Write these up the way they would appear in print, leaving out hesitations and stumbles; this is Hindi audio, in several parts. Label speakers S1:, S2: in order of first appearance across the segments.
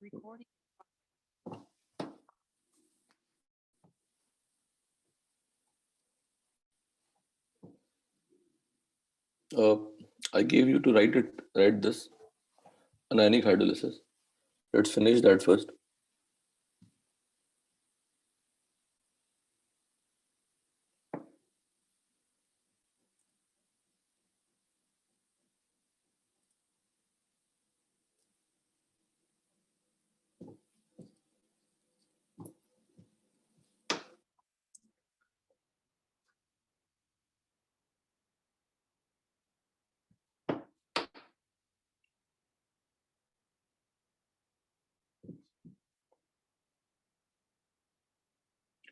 S1: Recording.
S2: Uh, I gave you to write this anionic hydrolysis. Let's finish that first.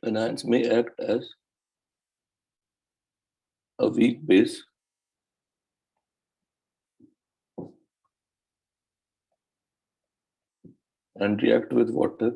S2: Anions may act as a weak base and react with water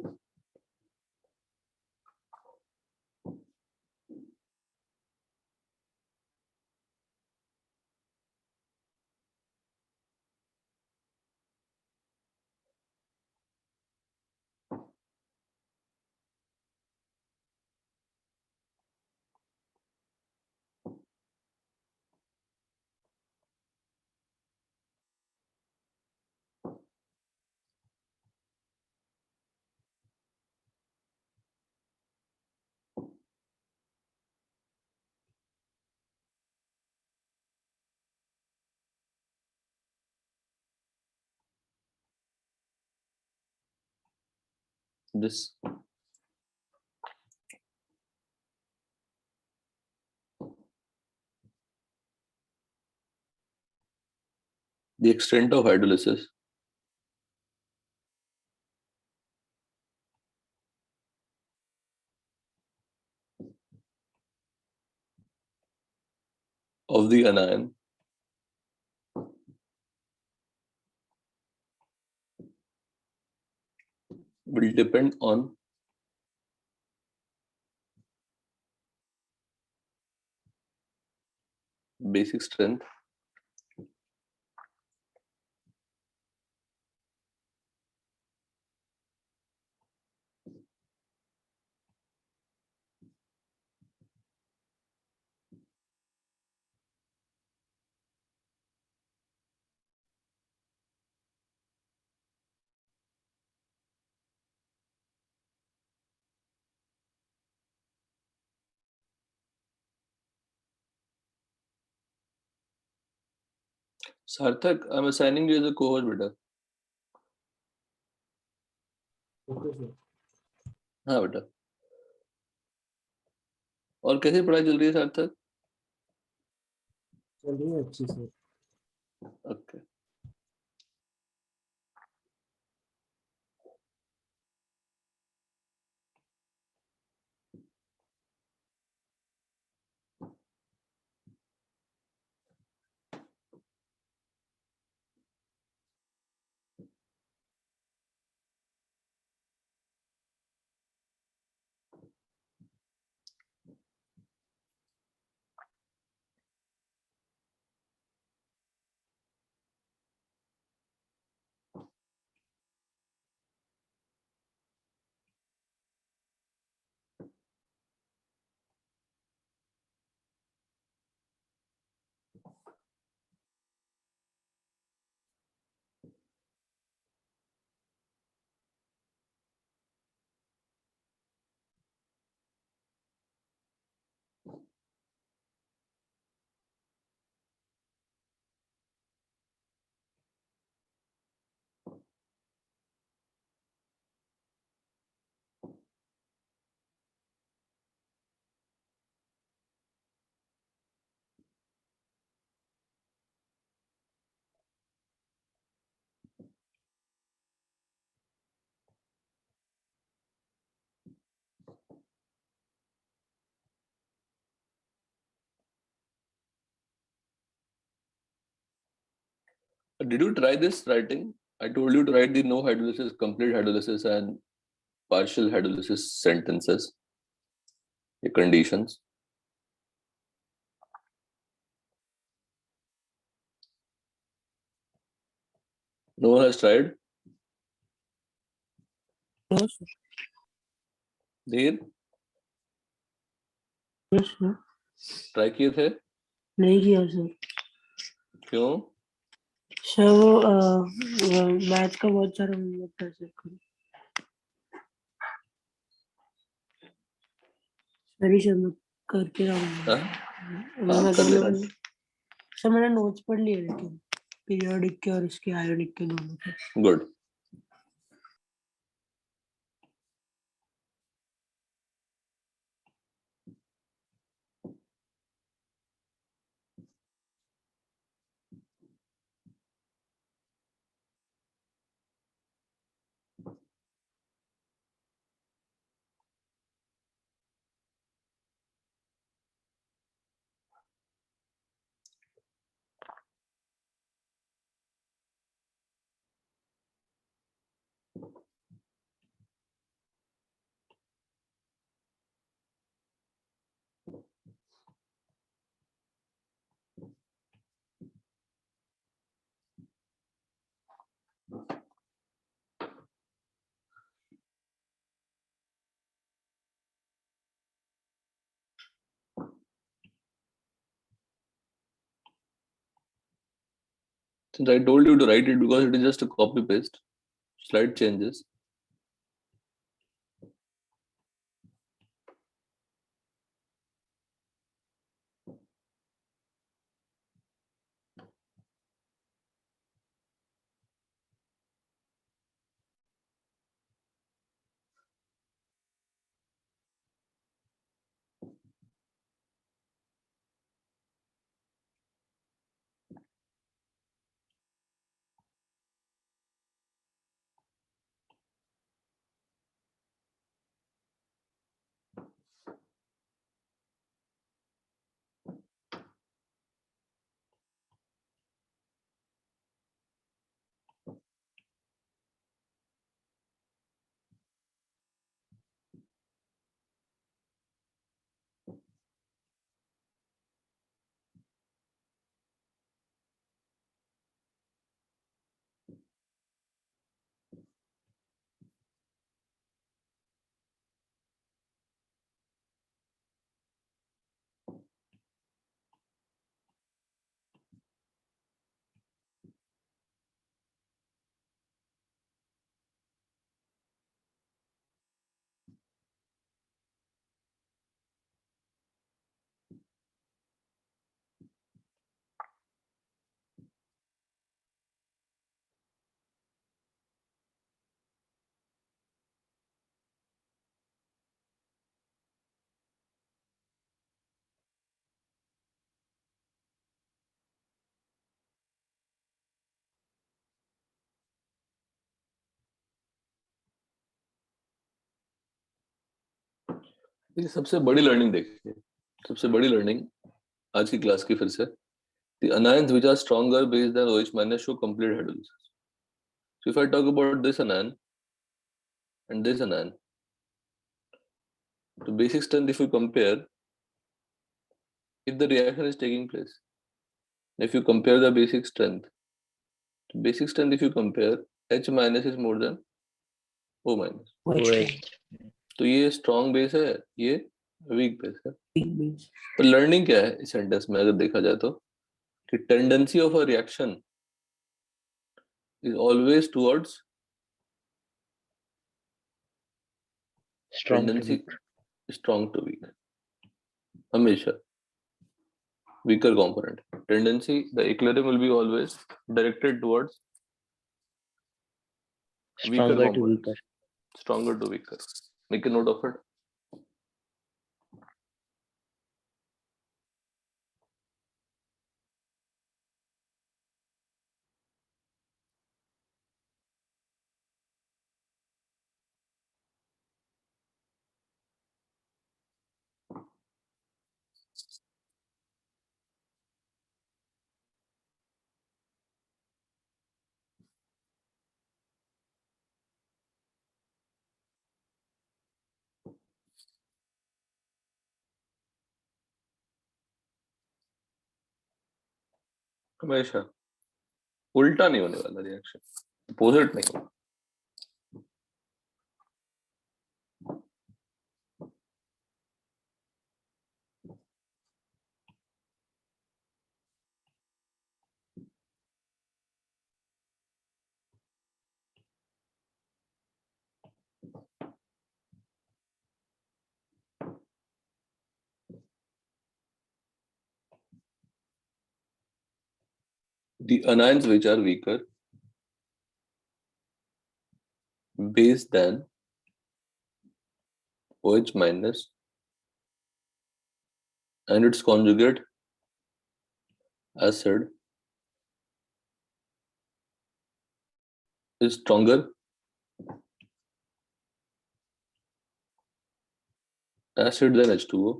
S2: this. The extent of hydrolysis of the anion will depend on basic strength Sarthak, I'm assigning you as a co-host, beta.
S3: Okay sir
S2: हाँ बेटा. और कैसी पढ़ाई चल रही है सार्थक?
S3: चल रही है अच्छी sir
S2: okay. Did you try this writing? I told you to write the no hydrolysis, complete hydrolysis, and partial hydrolysis sentences, the conditions. No one has tried.
S1: हाँ सर।
S2: देर
S1: यस सर।
S2: ट्राई किए थे?
S1: नहीं किया सर।
S2: क्यों?
S1: सर वो मैथ का बहुत सारा होमवर्क था सर कल। सॉरी सर, मैं करके रहूँगा।
S2: हाँ
S1: मैं
S2: कर
S1: तो
S2: लेना।
S1: सर मैंने नोट्स पढ़ लिए लेकिन पीरियोडिक के और इसके आयोनिक के दोनों के।
S2: Good. Since I told you to write it because it is just a copy paste, slight changes. ये सबसे बड़ी लर्निंग देखिए, सबसे बड़ी लर्निंग आज की क्लास की फिर से, the anions which are stronger base than OH minus show complete hydrolysis. So if I talk about this anion and this anion, the basic strength if you compare, if the reaction is taking place, if you compare the basic strength if you compare, H minus is more than O minus.
S1: OH
S2: तो ये स्ट्रॉन्ग बेस है, ये वीक बेस है।
S1: base।
S2: तो लर्निंग क्या है इस सेंटेंस में अगर देखा जाए तो, कि tendency of a reaction is always towards tendency strong to weak, हमेशा weaker component. Tendency, the equilibrium will be always directed towards weaker component. Stronger to weaker. Make a note of it. हमेशा उल्टा नहीं होने वाला रिएक्शन, अपोजिट नहीं होगा। the anions which are weaker base than OH minus and its conjugate acid is stronger acid than H2O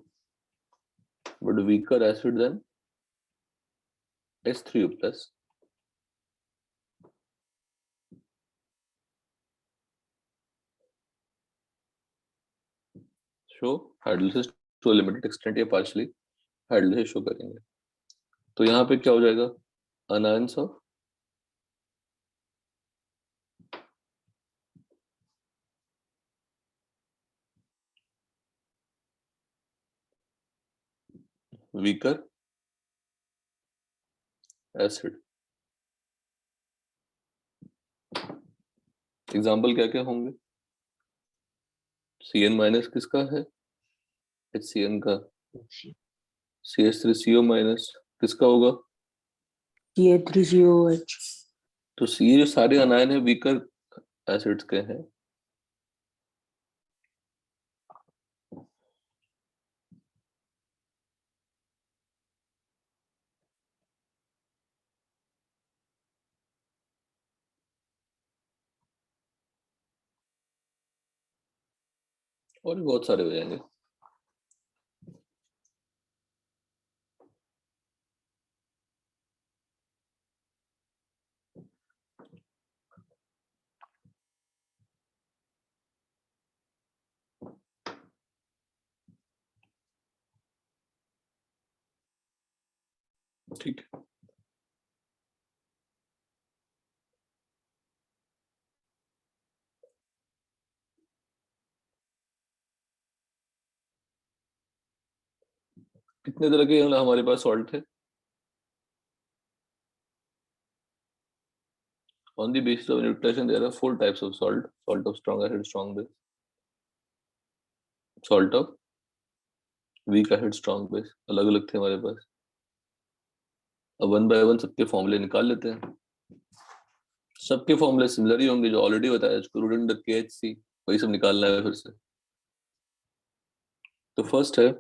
S2: but weaker acid than H3O plus. Show hydrolysis to a limited extent या पार्शियली हाइड्रोलिसिस शो करेंगे. तो यहाँ पे क्या हो जाएगा? Anions of weaker acid. Example क्या क्या होंगे? Cn माइनस किसका है? HCN का. CH3CO माइनस किसका होगा?
S1: CH3COH.
S2: तो ये जो सारे अनायन है वीकर एसिड्स के हैं. और भी बहुत सारे हो जाएंगे. ठीक है. कितने तरह के हमारे पास सॉल्ट थे? On the basis of neutralization, there are 4 types of salt: salt of strong acid, strong base; salt of weak acid, strong base. अलग अलग थे हमारे पास. अब 1 by 1 सबके फॉर्मूले निकाल लेते हैं. सबके फॉर्मूले सिमिलर ही होंगे जो ऑलरेडी बताया. रूट अंडर KHC वही सब निकालना है फिर से. तो फर्स्ट है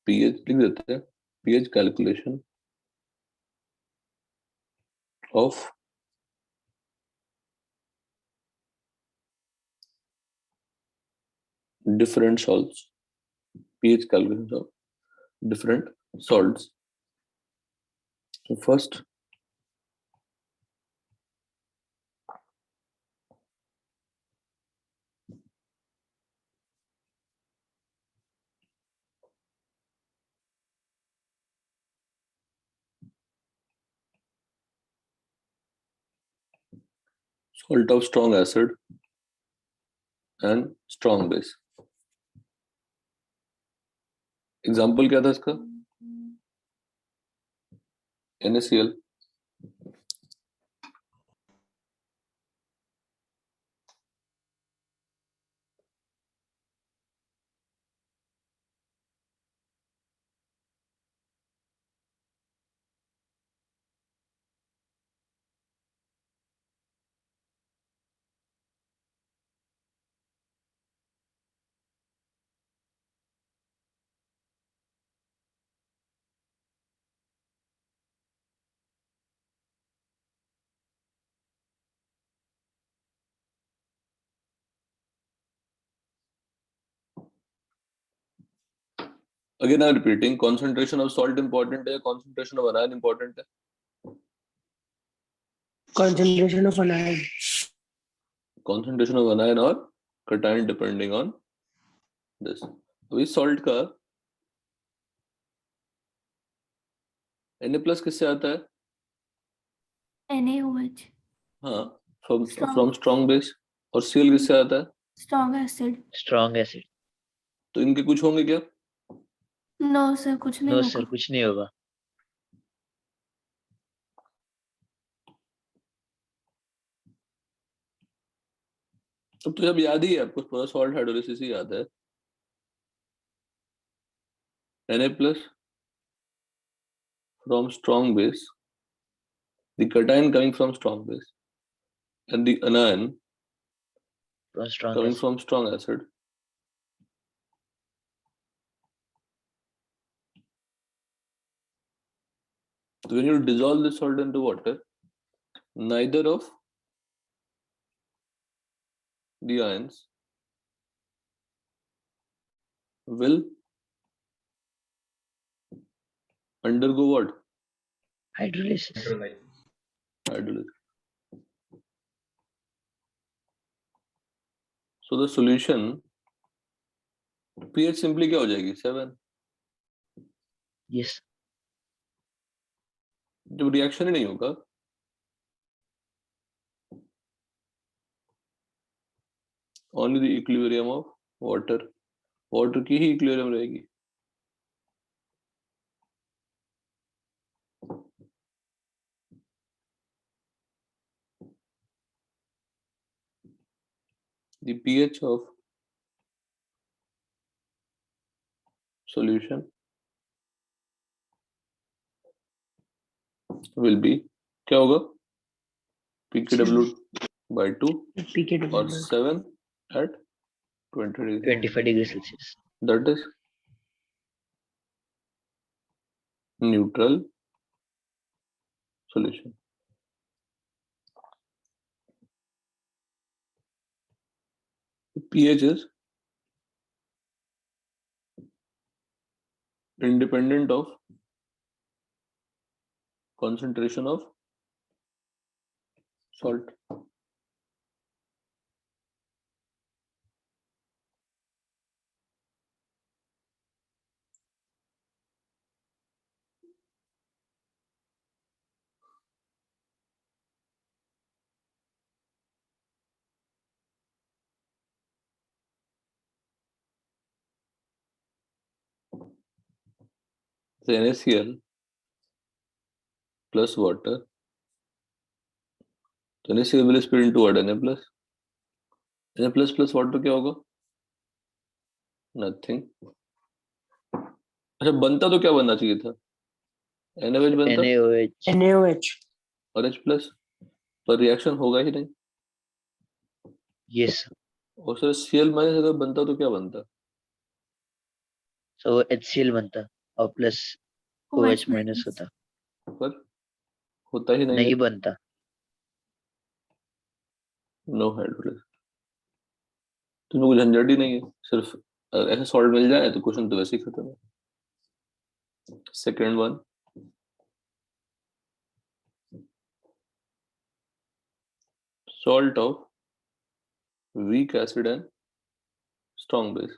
S2: पीएच. लिख देते हैं pH calculation of different salts. pH calculation of different salts. So first salt of strong acid and strong base. Example क्या था इसका? NaCl. Again I'm repeating, concentration of salt important है, concentration of anion important है.
S1: Concentration of anion.
S2: Concentration of anion or cation depending on this. तो इस salt का Na plus किससे आता है?
S4: NaOH.
S2: हाँ, from strong base. और Cl किससे आता है?
S4: Strong acid.
S5: Strong acid.
S2: तो इनके कुछ होंगे क्या?
S4: No sir, कुछ नहीं
S5: नो
S4: होगा.
S5: सर कुछ नहीं होगा.
S2: अब तो जब याद ही है आपको, पूरा सॉल्ट हाइड्रोलिसिस ही याद है. Na plus from strong base, the cation coming from strong base, and the anion
S5: From strong
S2: coming
S5: acid.
S2: from strong acid. So when you dissolve this salt into water, neither of the ions will undergo what?
S5: Hydrolysis.
S2: Hydrolysis. So the solution pH simply क्या हो जाएगी 7.
S5: Yes.
S2: जब रिएक्शन ही नहीं होगा, only the equilibrium of water, water की ही equilibrium रहेगी. The pH of solution will be क्या होगा? pKw by 2
S1: pKw
S2: or
S1: by
S2: 7 at 20 degrees.
S5: 25 degrees Celsius.
S2: That is neutral solution. The pH is independent of concentration of salt. So NaCl plus water. So NaCl will split into what? Na plus. Na plus plus water क्या होगा? Nothing. अच्छा बनता तो क्या बनना चाहिए था? NaOH बनता
S5: NaOH.
S1: NaOH.
S2: और H प्लस, पर रिएक्शन होगा ही नहीं.
S5: Yes.
S2: और सर Cl माइनस अगर बनता तो क्या बनता?
S5: So HCl बनता और प्लस OH माइनस होता.
S2: पर होता ही नहीं.
S5: नहीं बनता.
S2: No hydrolysis. तुम्हें कुछ झंझट ही नहीं है. सिर्फ ऐसे सॉल्ट मिल जाए तो क्वेश्चन तो वैसे ही खत्म है. Second one, salt of weak acid and strong base.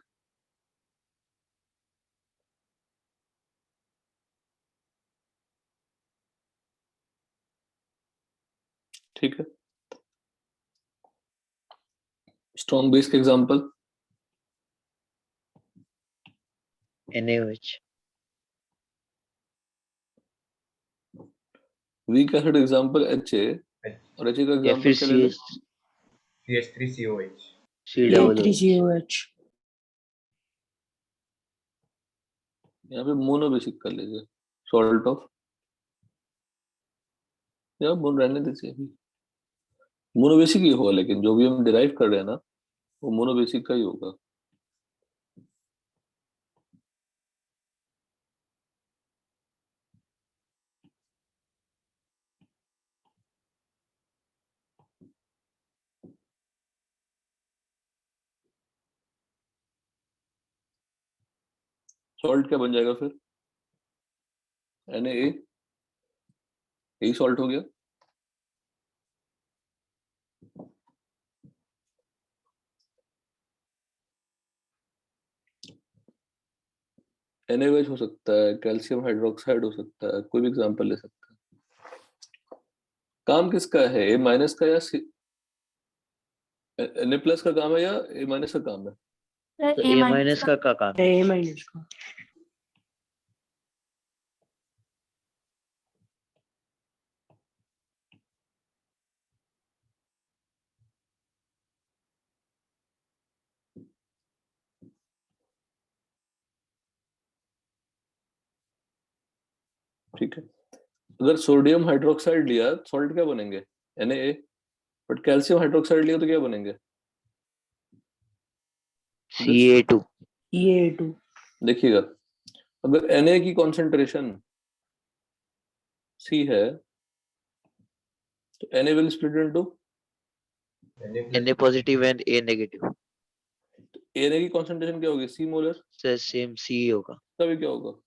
S2: ठीक है. स्ट्रॉन्ग बेस के example
S5: NaOH.
S2: Weak acid example HA और HA का
S5: या फिर
S2: एग्जांपल क्या ले लें?
S3: CH3COH.
S5: C-double-OH.
S2: यहाँ पे मोनो बेसिक कर लीजिए. सॉल्ट ऑफ या मोनो रहने दीजिए. मोनो बेसिक ही होगा, लेकिन जो भी हम डिराइव कर रहे हैं ना वो मोनो बेसिक का ही होगा. सॉल्ट क्या बन जाएगा फिर? Na यही सॉल्ट हो गया. NaOH हो सकता है, कैल्शियम हाइड्रोक्साइड हो सकता है, कोई भी एग्जांपल ले सकता है. काम किसका है? A माइनस का या Na प्लस का काम है या A माइनस का काम है?
S5: तो A माइनस का काम है.
S1: A माइनस का.
S2: ठीक है. अगर सोडियम हाइड्रोक्साइड लिया सॉल्ट क्या बनेंगे, Na, बट कैल्शियम हाइड्रोक्साइड लिया तो क्या बनेंगे?
S5: Ca2.
S1: CA2
S2: देखिएगा, अगर Na की कॉन्सेंट्रेशन C है तो Na will split into
S5: Na positive and A negative.
S2: Na की कॉन्सेंट्रेशन क्या होगी, C molar,
S5: sir same C होगा,
S2: तभी क्या होगा?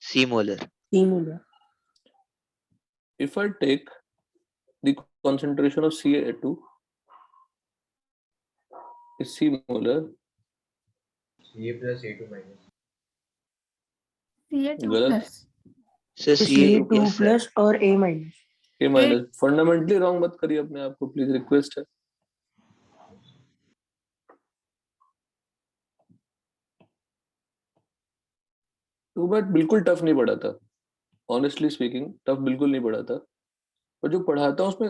S5: C molar.
S1: similar.
S2: If I take the concentration of Ca2 is C molar,
S3: Ca plus A2 minus.
S4: CA2
S2: गलत,
S4: plus.
S5: Sir
S1: CA2
S5: Ca2 plus sir.
S1: plus और A minus.
S2: A minus. Fundamentally wrong मत करिए अपने आप को प्लीज, रिक्वेस्ट है। तो मैं बिल्कुल टफ नहीं पढ़ा था, ऑनेस्टली स्पीकिंग टफ बिल्कुल नहीं पढ़ा था, और जो पढ़ाता हूँ उसमें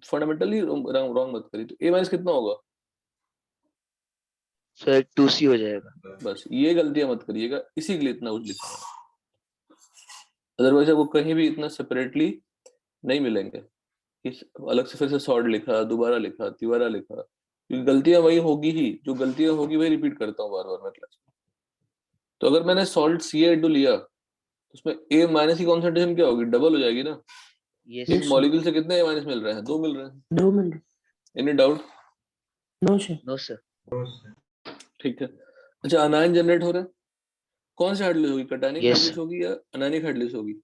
S2: फंडामेंटली रॉन्ग मत करिए। तो A माइनस कितना होगा?
S5: सर 2C हो जाएगा।
S2: बस ये गलतियां मत करिएगा, इसी के लिए इतना कुछ लिखा है, अदरवाइज आपको कहीं भी इतना सेपरेटली नहीं मिलेंगे। इस अलग से फिर से सॉल्ट लिखा, दोबारा लिखा, तिबारा लिखा, क्योंकि गलतियां वही होगी ही, जो गलतियां होगी वही रिपीट करता हूँ बार बार मैं क्लास में। तो अगर मैंने सॉल्ट Ca2 लिया तो उसमें A माइनस की कॉन्सेंट्रेशन क्या होगी, डबल हो जाएगी ना।
S5: Yes
S1: Yes,
S2: इस
S1: sir.
S2: मॉलिक्यूल से कितने A माइनस मिल रहे हैं? 2 मिल रहे हैं।
S1: 2 minutes.
S2: Any doubt?
S1: No sir.
S5: no sir.
S3: No, sir.
S2: ठीक है। अच्छा, अनायन जनरेट हो रहा है, कौन सी हाइड्रोलिस होगी, कटायनिक
S5: Yes,
S2: हाइड्रोलिस होगी या अनायनिक हाइड्रोलिस होगी?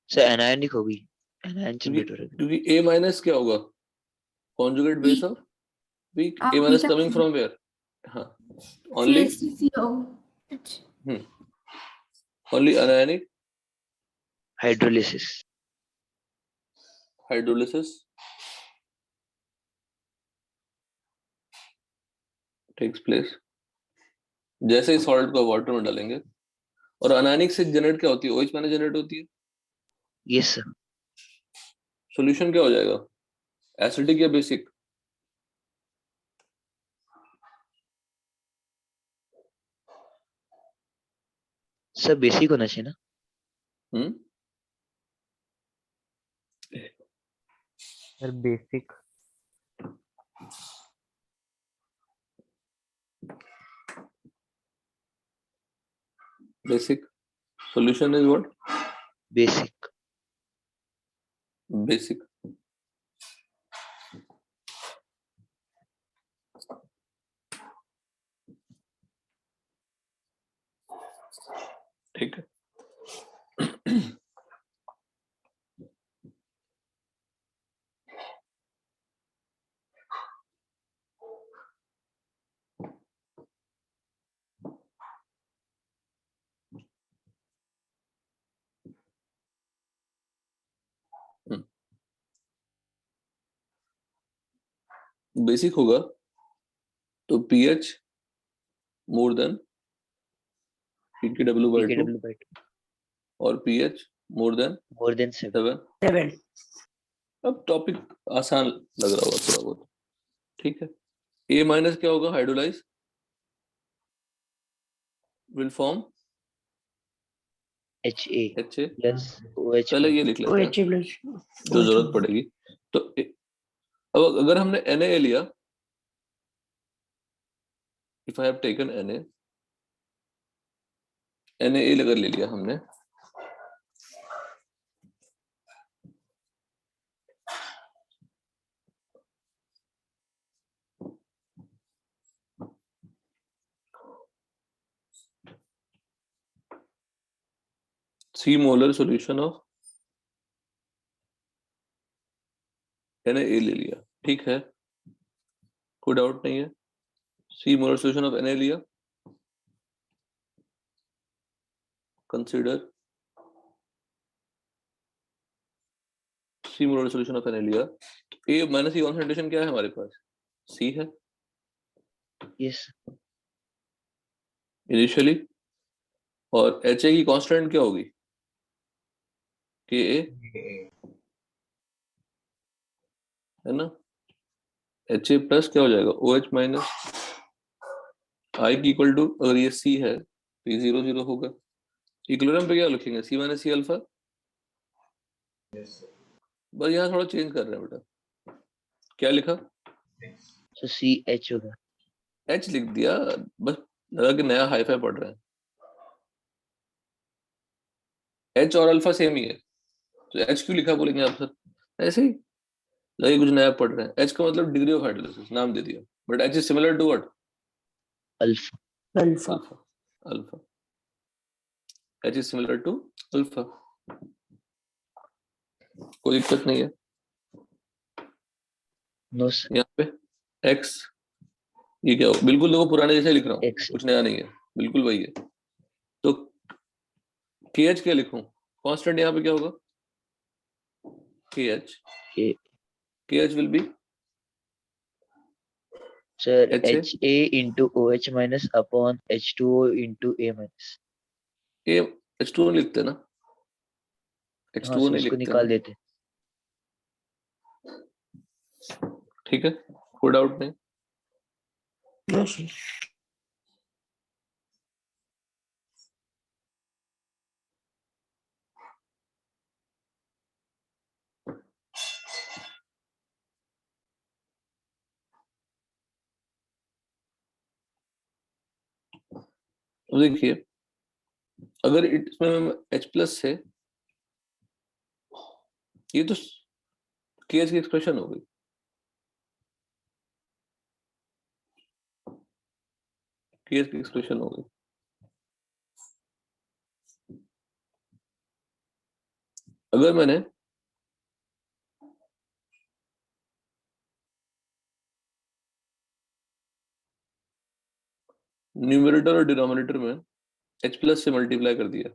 S5: सर anionic होगी, anion
S2: क्योंकि
S5: जनरेट हो रहा है।
S2: क्योंकि A माइनस क्या होगा, conjugate base of weak. A minus coming from where? हाँ, only
S4: CH3COH.
S2: Only anionic
S5: Hydrolysis.
S2: Hydrolysis takes place जैसे ही सॉल्ट को वाटर में डालेंगे। और अनायनिक से जनरेट क्या होती है, OH माइनस जनरेट होती है।
S5: Yes sir.
S2: सॉल्यूशन क्या हो जाएगा, एसिडिक या बेसिक?
S5: सर बेसिक होना चाहिए ना।
S2: Hmm,
S6: sir basic.
S2: Basic solution is what,
S5: basic.
S2: Basic. ठीक है। बेसिक होगा तो pH more than pKw/2
S5: pKw/2
S2: और pH more than
S5: more than 7.
S2: 7।
S1: 7.
S2: अब टॉपिक आसान लग रहा होगा थोड़ा बहुत, ठीक है। A माइनस क्या होगा, hydrolyse will form
S5: HA
S2: HA।
S5: plus OH
S2: पहले
S5: plus.
S2: ये लिख लेते हैं
S1: OH plus
S2: जो जरूरत पड़ेगी। तो अब अगर हमने Na लिया, if I have taken Na अगर ले लिया हमने, C molar solution of Na ले लिया, ठीक है, कोई डाउट नहीं है। C molar solution of Na लिया, consider C molar solution of Na लिया, A माइनस की कॉन्सेंट्रेशन क्या है हमारे पास, C है
S5: Yes.
S2: इनिशियली, और HA की कांस्टेंट क्या होगी, Ka
S3: Ka.
S2: है ना। HA प्लस क्या हो जाएगा, OH माइनस, I की इक्वल टू, अगर ये C है तो ये 0 0 होगा। इक्विलिब्रियम पे क्या लिखेंगे, C minus C alpha,
S3: Yes, sir.
S2: बस यहाँ थोड़ा चेंज कर रहे हैं बेटा. क्या लिखा?
S3: X.
S5: So CH होगा.
S2: एच लिख दिया, बस लगा कि नया हाईफाई पढ़ रहे हैं. एच और अल्फा सेम ही है, तो एच क्यों लिखा बोलेंगे आप सर? ऐसे ही लगे कुछ नया पढ़ रहे हैं. एच का मतलब डिग्री ऑफ हाइड्रोलिसिस नाम दे दिया, but H is similar to what?
S5: Alpha.
S1: Alpha.
S2: Alpha. Alpha. H is similar to alpha. कोई दिक्कत नहीं है.
S5: No sir.
S2: यहाँ पे एक्स, ये क्या हो? बिल्कुल देखो पुराने जैसे लिख रहा हूँ,
S5: X.
S2: कुछ नया नहीं है, बिल्कुल वही है. तो के एच क्या लिखूं? कांस्टेंट यहाँ पे क्या होगा? के एच.
S5: K.
S2: के H will be
S5: Sir
S2: HA.
S5: HA into OH minus upon H2O into A minus.
S2: A H2O लिखते हैं ना,
S5: हाँ
S2: H2O
S5: सर
S2: नहीं
S5: उसको
S2: लिखते
S5: निकाल
S2: ना.
S5: देते.
S2: ठीक है, कोई डाउट नहीं.
S1: No sir.
S2: तो देखिए, अगर इसमें H प्लस से, ये तो के एच की एक्सप्रेशन हो गई. के एच की एक्सप्रेशन हो गई. अगर मैंने न्यूमरेटर और डिनोमिनेटर में H प्लस से मल्टीप्लाई कर दिया,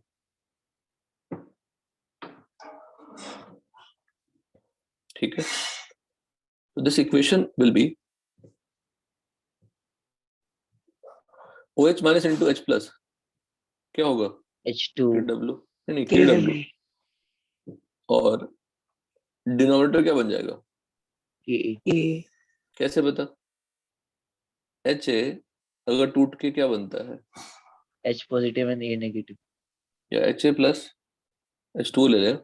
S2: ठीक है, तो this equation will be OH minus into H plus. क्या होगा?
S5: H2.
S2: KW, नहीं
S1: के
S2: KW.
S1: डब्ल्यू.
S2: और डिनोमिनेटर क्या बन जाएगा?
S5: KA.
S1: के.
S2: कैसे पता? HA अगर टूट के क्या बनता है?
S5: H positive and A negative.
S2: या HA प्लस H2 ले लें.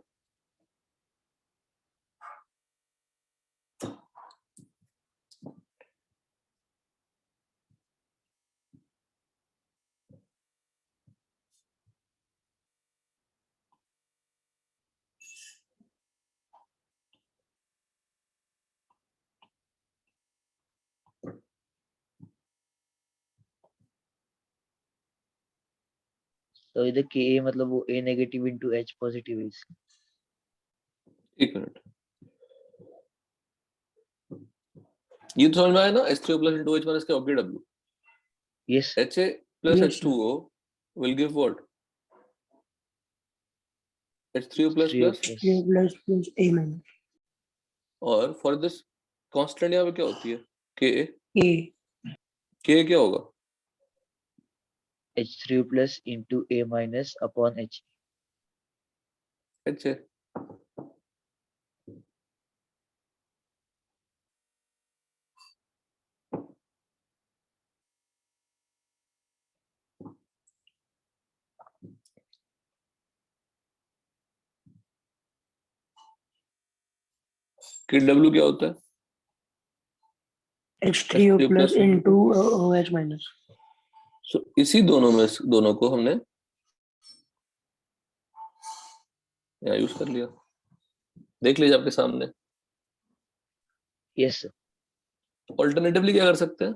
S5: तो इधर KA मतलब वो A negative into H positive is.
S2: एक मिनट, ये तो समझ में आया ना? H3O plus into H minus क्या होगा? KW.
S5: Yes.
S2: HA plus
S1: Yes, sir.
S2: H2O will give what? H3O plus
S5: 3O
S2: plus.
S5: plus.
S1: के प्लस प्लस ए माइनस.
S2: और फॉर दिस कांस्टेंट यहाँ पे क्या होती है? K.
S1: के.
S2: K क्या होगा?
S5: H3O plus into A minus upon H.
S2: HA. KW क्या होता है?
S1: H3O
S2: H3O
S1: plus
S2: plus
S1: into OH minus.
S2: So इसी दोनों में दोनों को हमने यहाँ यूज कर लिया. देख लीजिए आपके सामने.
S5: Yes sir.
S2: ऑल्टरनेटिवली क्या कर सकते हैं?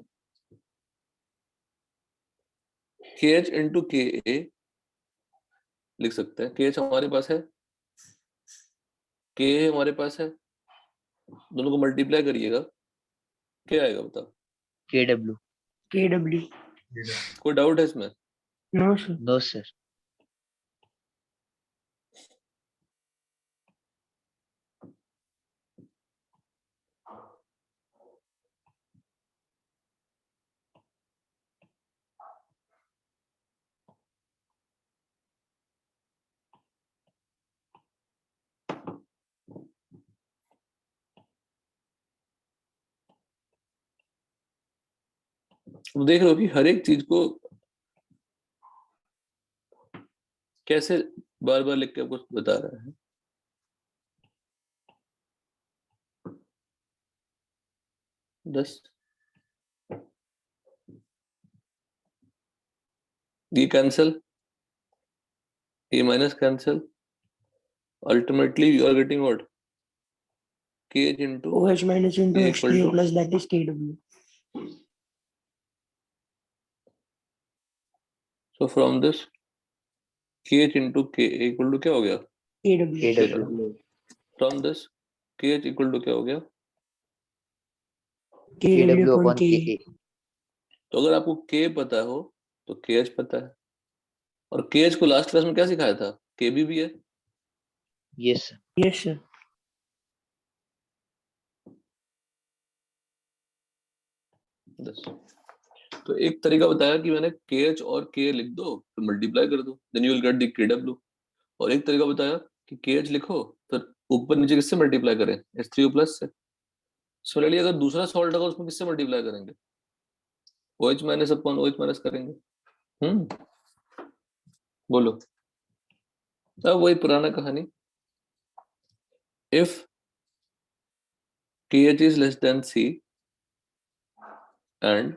S2: KH इंटू KA लिख सकते हैं. KH हमारे पास है, KA हमारे पास है, दोनों को मल्टीप्लाई करिएगा, क्या आएगा बताओ?
S5: KW.
S1: के डब्ल्यू.
S2: कोई डाउट है इसमें?
S1: No sir.
S5: No sir.
S2: तुम देख रहे हो कि हर एक चीज को कैसे बार बार लिख के आपको बता रहा है. 10, ये cancel, a minus cancel, ultimately you are getting what? Kh into
S1: OH minus into
S2: A equal
S1: H3O
S2: to-
S1: plus that is KW.
S2: so from this Kh into Ka equal to क्या हो गया?
S1: KW.
S5: KW.
S2: From this Kh equal to क्या हो गया?
S1: KW
S5: KW
S1: upon
S5: upon
S1: Ka.
S5: KA.
S2: तो अगर आपको K पता हो तो Kh पता है, और Kh को लास्ट क्लास में क्या सिखाया था? Kb भी है।
S5: Yes, sir.
S1: Yes sir.
S2: बस। तो एक तरीका बताया कि मैंने Kh और K लिख दो तो मल्टीप्लाई कर दो, then you will get the Kw। और एक तरीका बताया कि Kh लिखो फिर ऊपर नीचे किससे मल्टीप्लाई करें? H3O प्लस से। सिमिलरली अगर दूसरा सॉल्ट होगा उसमें किससे मल्टीप्लाई करेंगे? OH minus upon OH minus करेंगे। बोलो। अब वही पुराना कहानी, if KH is less than C and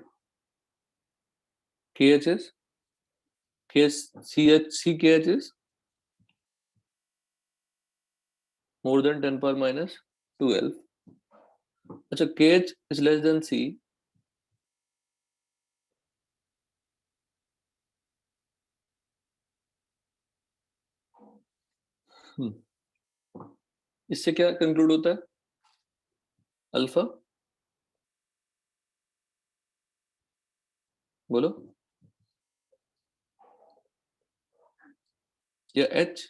S2: KH is CKH is more than 10 power minus 12। अच्छा, KH is less than C, इससे क्या कंक्लूड होता है? अल्फा, बोलो, या H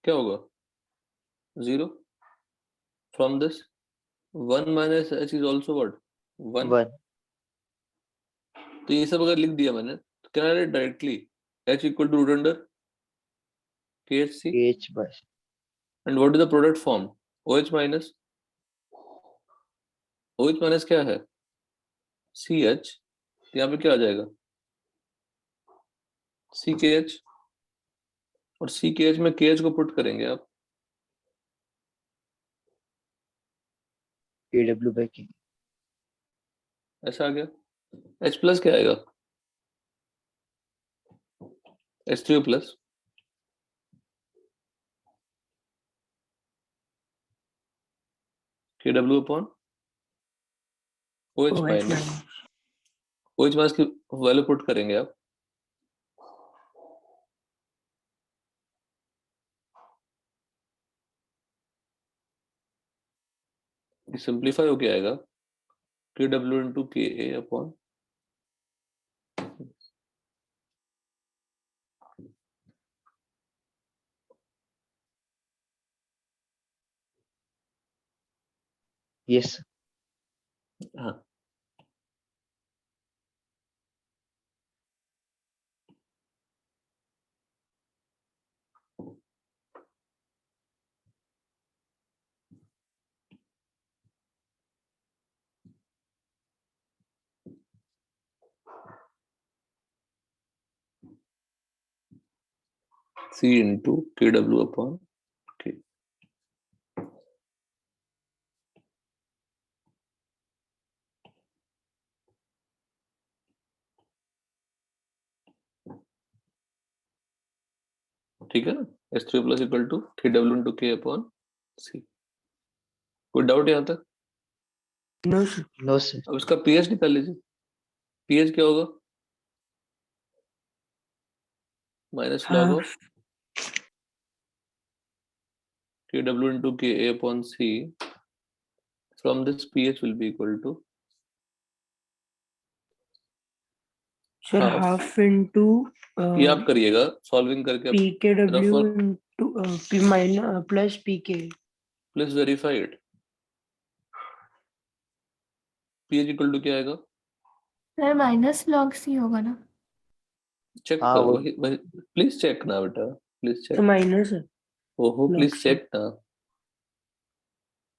S2: क्या होगा? 0। From this 1 minus H is also what? 1।
S5: 1.
S2: तो ये सब अगर लिख दिया मैंने तो can I right directly H equal to root under KHC
S5: KH by
S2: and what is the product form? OH minus, OH minus क्या है? CH, तो यहाँ पे क्या आ जाएगा? CKH, और CKH में KH को पुट करेंगे आप,
S5: KW by K.
S2: ऐसा आ गया। H प्लस क्या आएगा? H3O plus, KW upon OH
S1: OH
S2: minus,
S1: minus.
S2: OH minus की वैल्यू पुट करेंगे आप, सिंप्लीफाई हो क्या आएगा? KW into KA upon,
S5: Yes, sir.
S2: हाँ, C into KW upon K। ठीक है ना? H3O plus equal to KW into K upon C। कोई डाउट यहाँ तक?
S1: No sir.
S5: No, sir.
S2: अब इसका pH निकाल लीजिए। pH क्या होगा? माइनस लॉग
S1: हाँ.
S2: Of KW into KA upon C। From this pH will be equal to
S1: Sir,
S2: half,
S1: half into
S2: ये आप करिएगा सॉल्विंग करके आप
S1: PKW
S2: रफ और
S1: into P minus plus PK.
S2: Plus verify it. pH equal to क्या आएगा?
S4: सर माइनस लॉग सी होगा ना?
S2: चेक
S5: हाँ
S2: कर,
S5: वो
S2: वही वही प्लीज चेक ना बेटा, प्लीज
S1: So
S2: चेक।
S1: minus है.
S2: ओहो
S1: Log
S2: प्लीज
S1: C.
S2: चेक ना,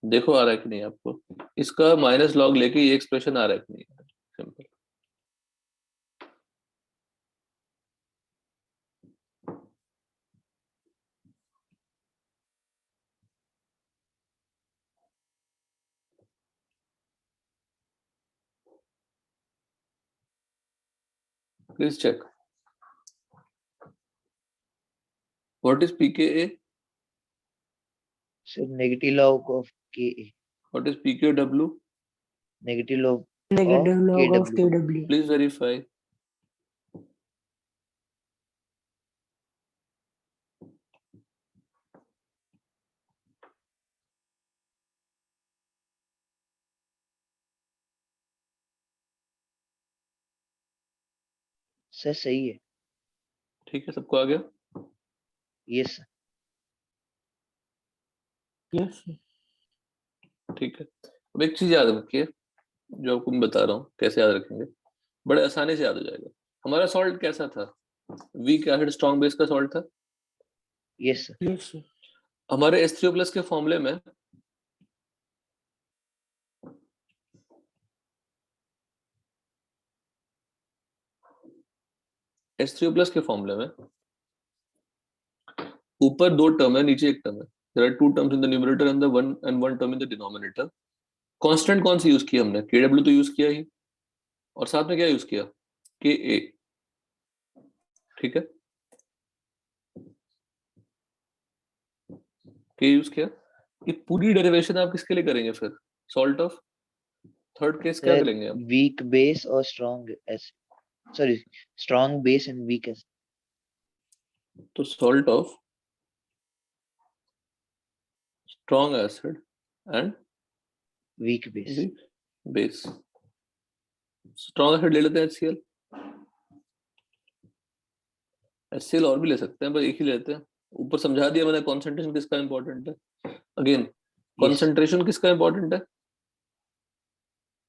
S2: देखो आ रहा है कि नहीं आपको। इसका माइनस लॉग लेके ये एक्सप्रेशन आ रहा है कि नहीं? Simple. Please check. What is pKa?
S5: So negative log of Ka.
S2: What is pKw?
S5: Negative log
S1: Negative
S5: of
S1: log of
S5: Kw.
S1: Kw.
S2: Please verify.
S5: Sir सही है.
S2: ठीक है, सबको आ गया?
S5: Yes sir.
S1: Yes.
S2: ठीक है. अब एक चीज याद रखिए, जो आपको मैं बता रहा हूँ कैसे याद रखेंगे, बड़े आसानी से याद हो जाएगा. हमारा सॉल्ट कैसा था? वीक एसिड स्ट्रॉन्ग बेस का सॉल्ट था.
S5: Yes sir.
S1: Yes.
S2: हमारे H3O+ के फॉर्मूले में H3O+ के फॉर्मूले में ऊपर दो टर्म है, नीचे एक टर्म है. There are two terms in the numerator and one term in the denominator. Constant कौन सी यूज किया हमने? Kw तो यूज किया ही, और साथ में क्या यूज किया? Ka. ठीक है, K यूज किया. ये पूरी डेरिवेशन आप किसके लिए करेंगे फिर? सॉल्ट ऑफ थर्ड केस क्या
S5: Sir,
S2: करेंगे आप?
S5: weak base or strong acid. Sorry, strong base and weak acid.
S2: तो salt of strong acid and
S5: Weak base.
S2: Base. Strong acid ले लेते हैं HCl. HCl और भी ले सकते हैं, पर एक ही लेते हैं. ऊपर समझा दिया मैंने कॉन्सेंट्रेशन किसका इंपॉर्टेंट है. अगेन कॉन्सेंट्रेशन किसका इंपॉर्टेंट है?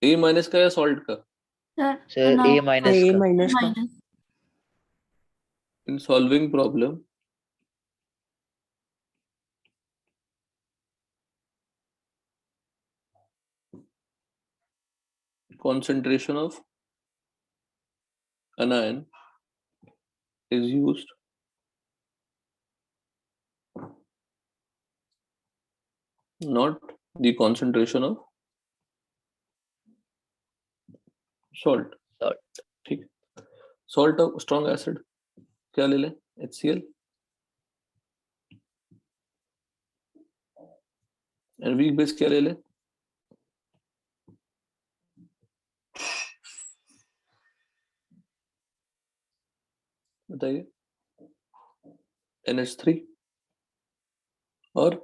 S2: A माइनस का या सॉल्ट का?
S5: Sir, A minus
S1: A
S5: का.
S1: minus का.
S4: Minus.
S2: In solving problem, concentration of anion is used not the concentration of salt.
S5: Salt.
S2: ठीक है. Salt of strong acid क्या ले लें? HCl. And weak base क्या ले लें? बताइए. NH3 और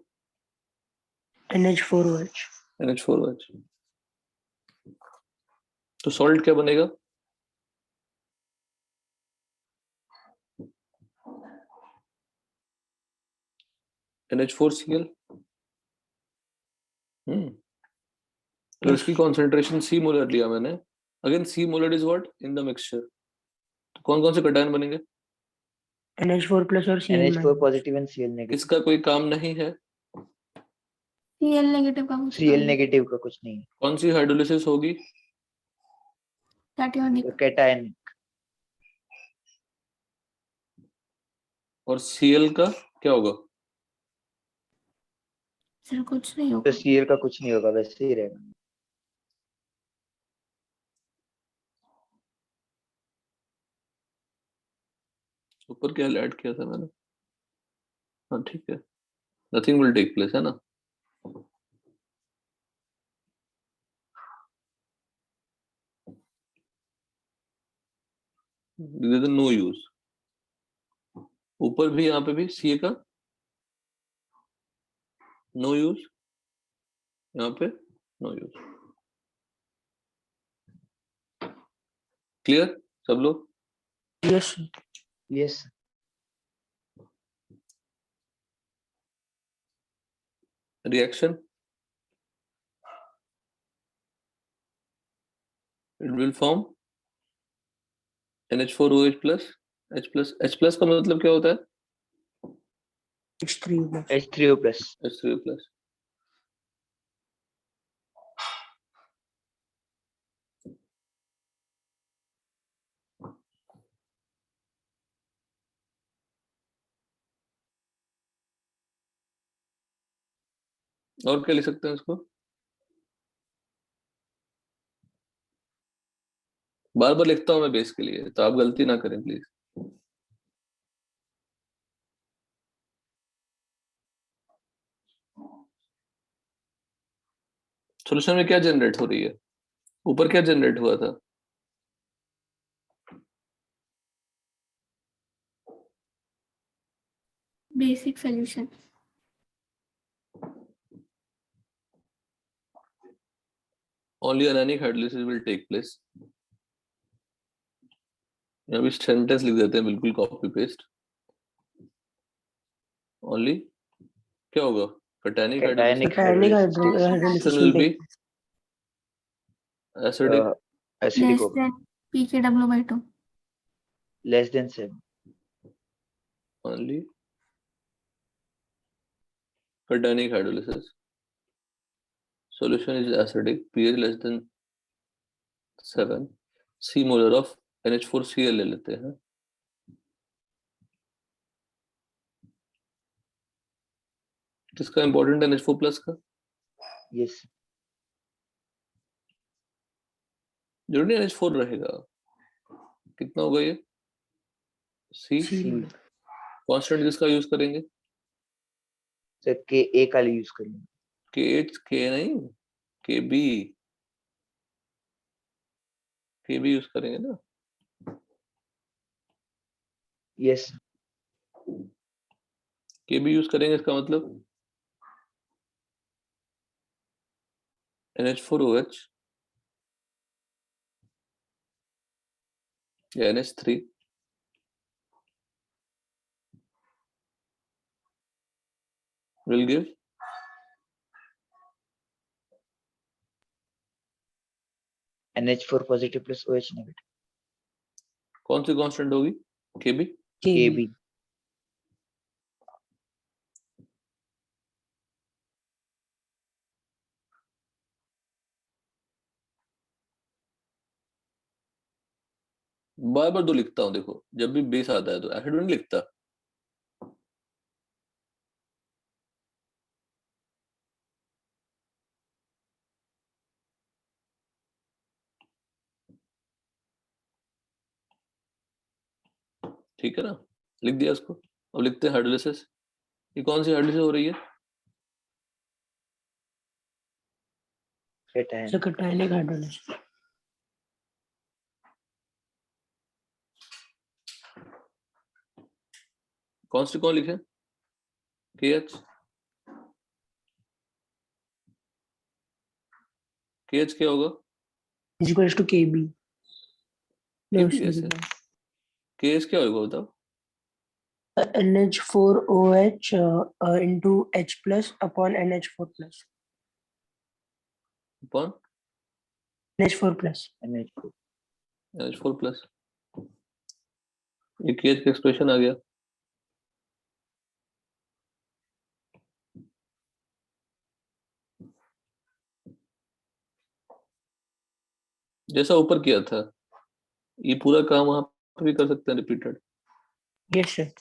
S1: NH4OH.
S2: NH4OH. तो सॉल्ट क्या बनेगा? NH4Cl. तो इसकी कॉन्सेंट्रेशन C मोलर लिया मैंने. Again C molar is what in the mixture. तो कौन कौन से कटायन बनेंगे?
S1: NH4 plus और Cl
S5: NH4
S1: minus.
S5: positive and Cl negative.
S2: इसका कोई काम नहीं है.
S4: सीएल नेगेटिव का कुछ
S5: Cl negative का कुछ नहीं है.
S2: कौन सी हाइड्रोलिसिस होगी?
S4: कैटायनिक.
S5: तो cation.
S2: और Cl का क्या होगा?
S4: सर कुछ नहीं
S5: तो
S4: होगा.
S5: Cl का कुछ नहीं होगा, वैसे ही रहेगा.
S2: ऊपर क्या ऐड किया था मैंने? हाँ ठीक है. नथिंग विल टेक प्लेस है ना. No use. ऊपर भी यहाँ पे भी Ca का नो यूज, यहाँ पे नो यूज. क्लियर सब लोग?
S1: Yes.
S5: Yes.
S2: Reaction, it will form NH4OH plus H plus का मतलब क्या होता है?
S1: H3 plus.
S5: H3O plus.
S2: H3O plus. और क्या लिख सकते हैं इसको? बार बार लिखता हूँ मैं बेस के लिए, तो आप गलती ना करें प्लीज। सॉल्यूशन में क्या जनरेट हो रही है? ऊपर क्या जनरेट हुआ था?
S4: Basic solution.
S2: Only anionic hydrolysis will take place. यहाँ भी सेंटेंस लिख देते हैं बिल्कुल कॉपी पेस्ट। ओनली क्या होगा? cationic
S5: Cationic
S1: Cationic
S5: hydrolysis
S1: hydrolysis
S2: will
S1: will
S2: be
S1: take
S2: acidic
S5: acidic
S4: less
S5: होगा,
S4: then pKw/2।
S5: less than 7.
S2: only cationic hydrolysis. Solution is acidic, pH less than 7, C molar of NH4Cl ले लेते हैं। किसका इंपॉर्टेंट है? NH4 प्लस का।
S5: Yes.
S2: जरूरी NH4 रहेगा। कितना होगा ये? C।
S1: C molar.
S2: कांस्टेंट किसका यूज करेंगे?
S5: सर के ए का यूज करेंगे।
S2: KH, K नहीं, KB। KB यूज करेंगे ना।
S5: Yes.
S2: KB यूज करेंगे, इसका मतलब NH4OH या NH3 will give
S5: NH4 positive plus OH negative.
S2: कौन सी कांस्टेंट होगी? KB।
S5: KB.
S2: बार बार दो लिखता हूँ, देखो जब भी बेस आता है तो एसिड में नहीं लिखता। ठीक है ना, लिख दिया इसको। अब लिखते हैं हाइड्रोलिसिस। ये कौन सी हाइड्रोलिसिस हो रही है?
S5: Cation.
S1: So cationic hydrolysis.
S2: कौन सी कौन लिखे? KH। KH क्या होगा?
S1: Is equals to KB. No,
S2: KB
S1: sorry.
S2: कैसे? KH क्या होगा बताओ?
S1: NH4OH into H plus upon NH4 plus.
S2: Upon
S1: NH4 plus.
S5: NH4.
S2: NH4 plus. ये KH का एक्सप्रेशन आ गया। जैसा ऊपर किया था, ये पूरा काम वहां पर भी कर सकते हैं रिपीटेड।
S1: Yes, sir.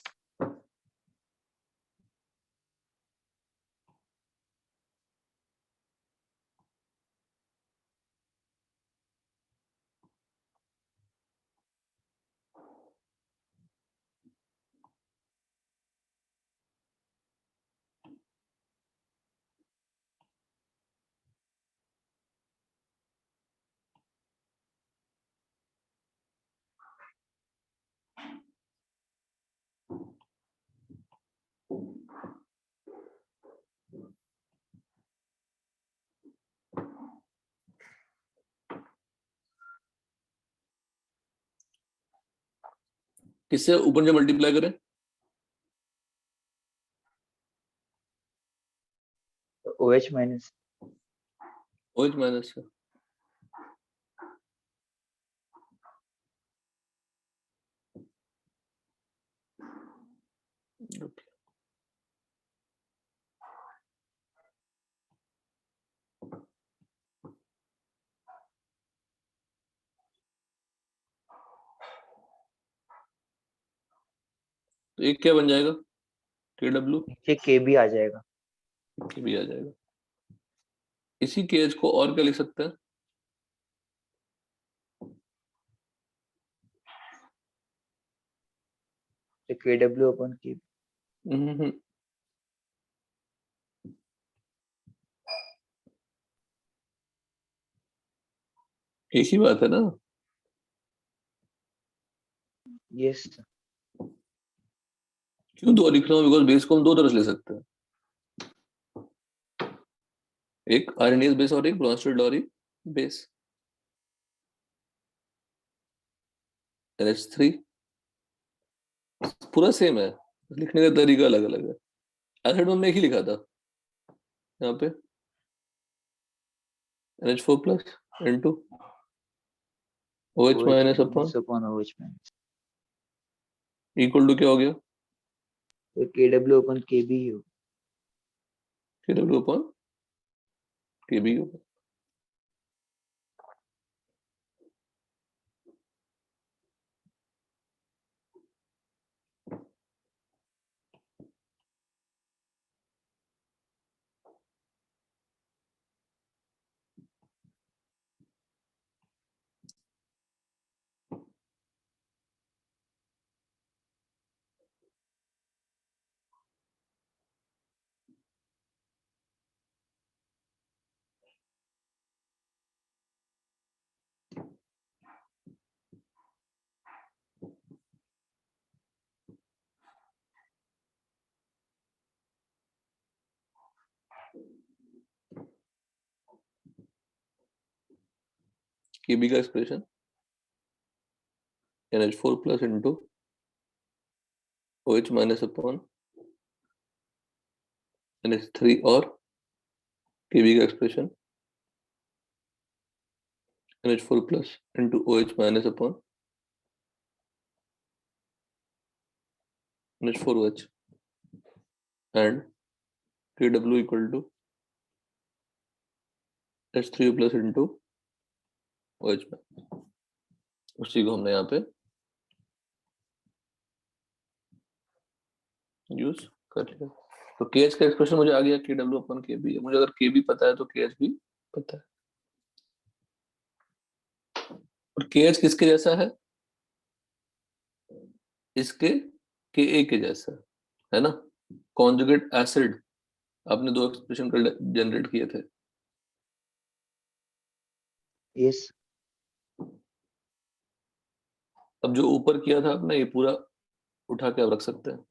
S2: किससे ऊपर जो मल्टीप्लाई करें?
S5: OH minus.
S2: OH माइनस से। Okay. तो एक क्या बन जाएगा? KW।
S5: नीचे KB आ जाएगा।
S2: KB आ जाएगा। इसी KH को और क्या लिख सकते हैं?
S5: तो KW upon K.
S2: हम्म, एक ही बात है ना।
S5: Yes sir.
S2: क्यों दो लिख रहा हूँ? बिकॉज बेस को हम दो तरह से ले सकते हैं, एक आर्नियस बेस और एक ब्रोंस्टेड-लॉरी बेस। NH3 पूरा सेम है, लिखने का तरीका अलग अलग है। एसिड में हमने एक ही लिखा था यहाँ पे, NH4 plus into OH minus upon
S5: upon OH minus.
S2: Equal to क्या हो गया?
S5: तो KW upon KB ही होगा।
S2: KW अपॉन KB होगा। KB का expression NH4 plus into OH minus upon NH3 और KB का expression NH4 plus into OH minus upon NH4OH and KW equal to H3 plus into OH में। उसी को हमने यहाँ पे यूज कर लिया। तो KH का एक्सप्रेशन मुझे आ गया KW अपन KB है। मुझे अगर KB पता है तो KH भी पता है। और KH किसके जैसा है? इसके KA के जैसा है ना। कॉन्जुगेट एसिड आपने दो एक्सप्रेशन जनरेट किए थे।
S5: Yes.
S2: अब जो ऊपर किया था आपने ये पूरा उठा के आप रख सकते हैं।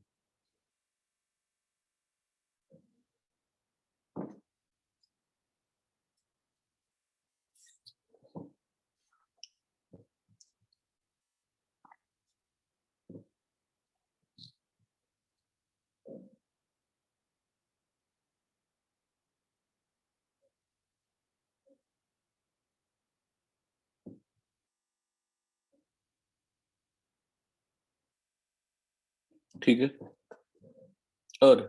S2: ठीक है। और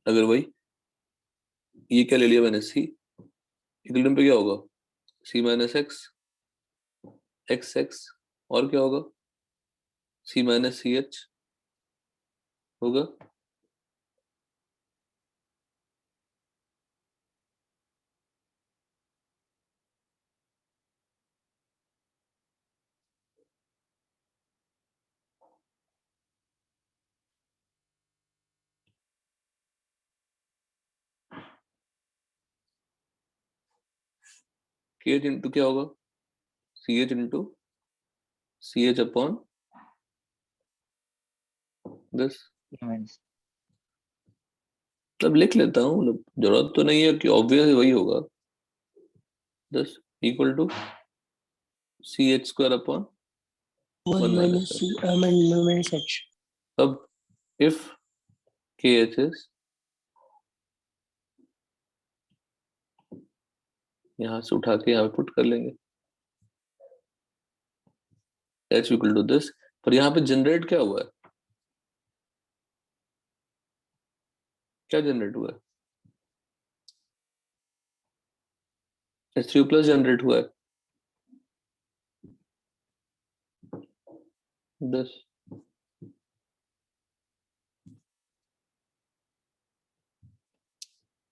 S2: अगर वही ये क्या ले लिया मैंने C, इक्विलिब्रियम पे क्या होगा? C minus x x x और क्या होगा? C माइनस CH होगा। KH इंटू क्या होगा? CH into CH upon this.
S5: Minus.
S2: अब लिख लेता हूँ, मतलब जरूरत तो नहीं है कि ऑब्वियस वही होगा। This equal to CH square upon
S1: 1 minus C, minus H.
S2: अब if KH is, यहां से उठा के यहाँ पे पुट कर लेंगे H इक्वल टू दिस। पर यहाँ पे जनरेट क्या हुआ है? क्या जनरेट हुआ है? H3 प्लस जनरेट हुआ है दिस।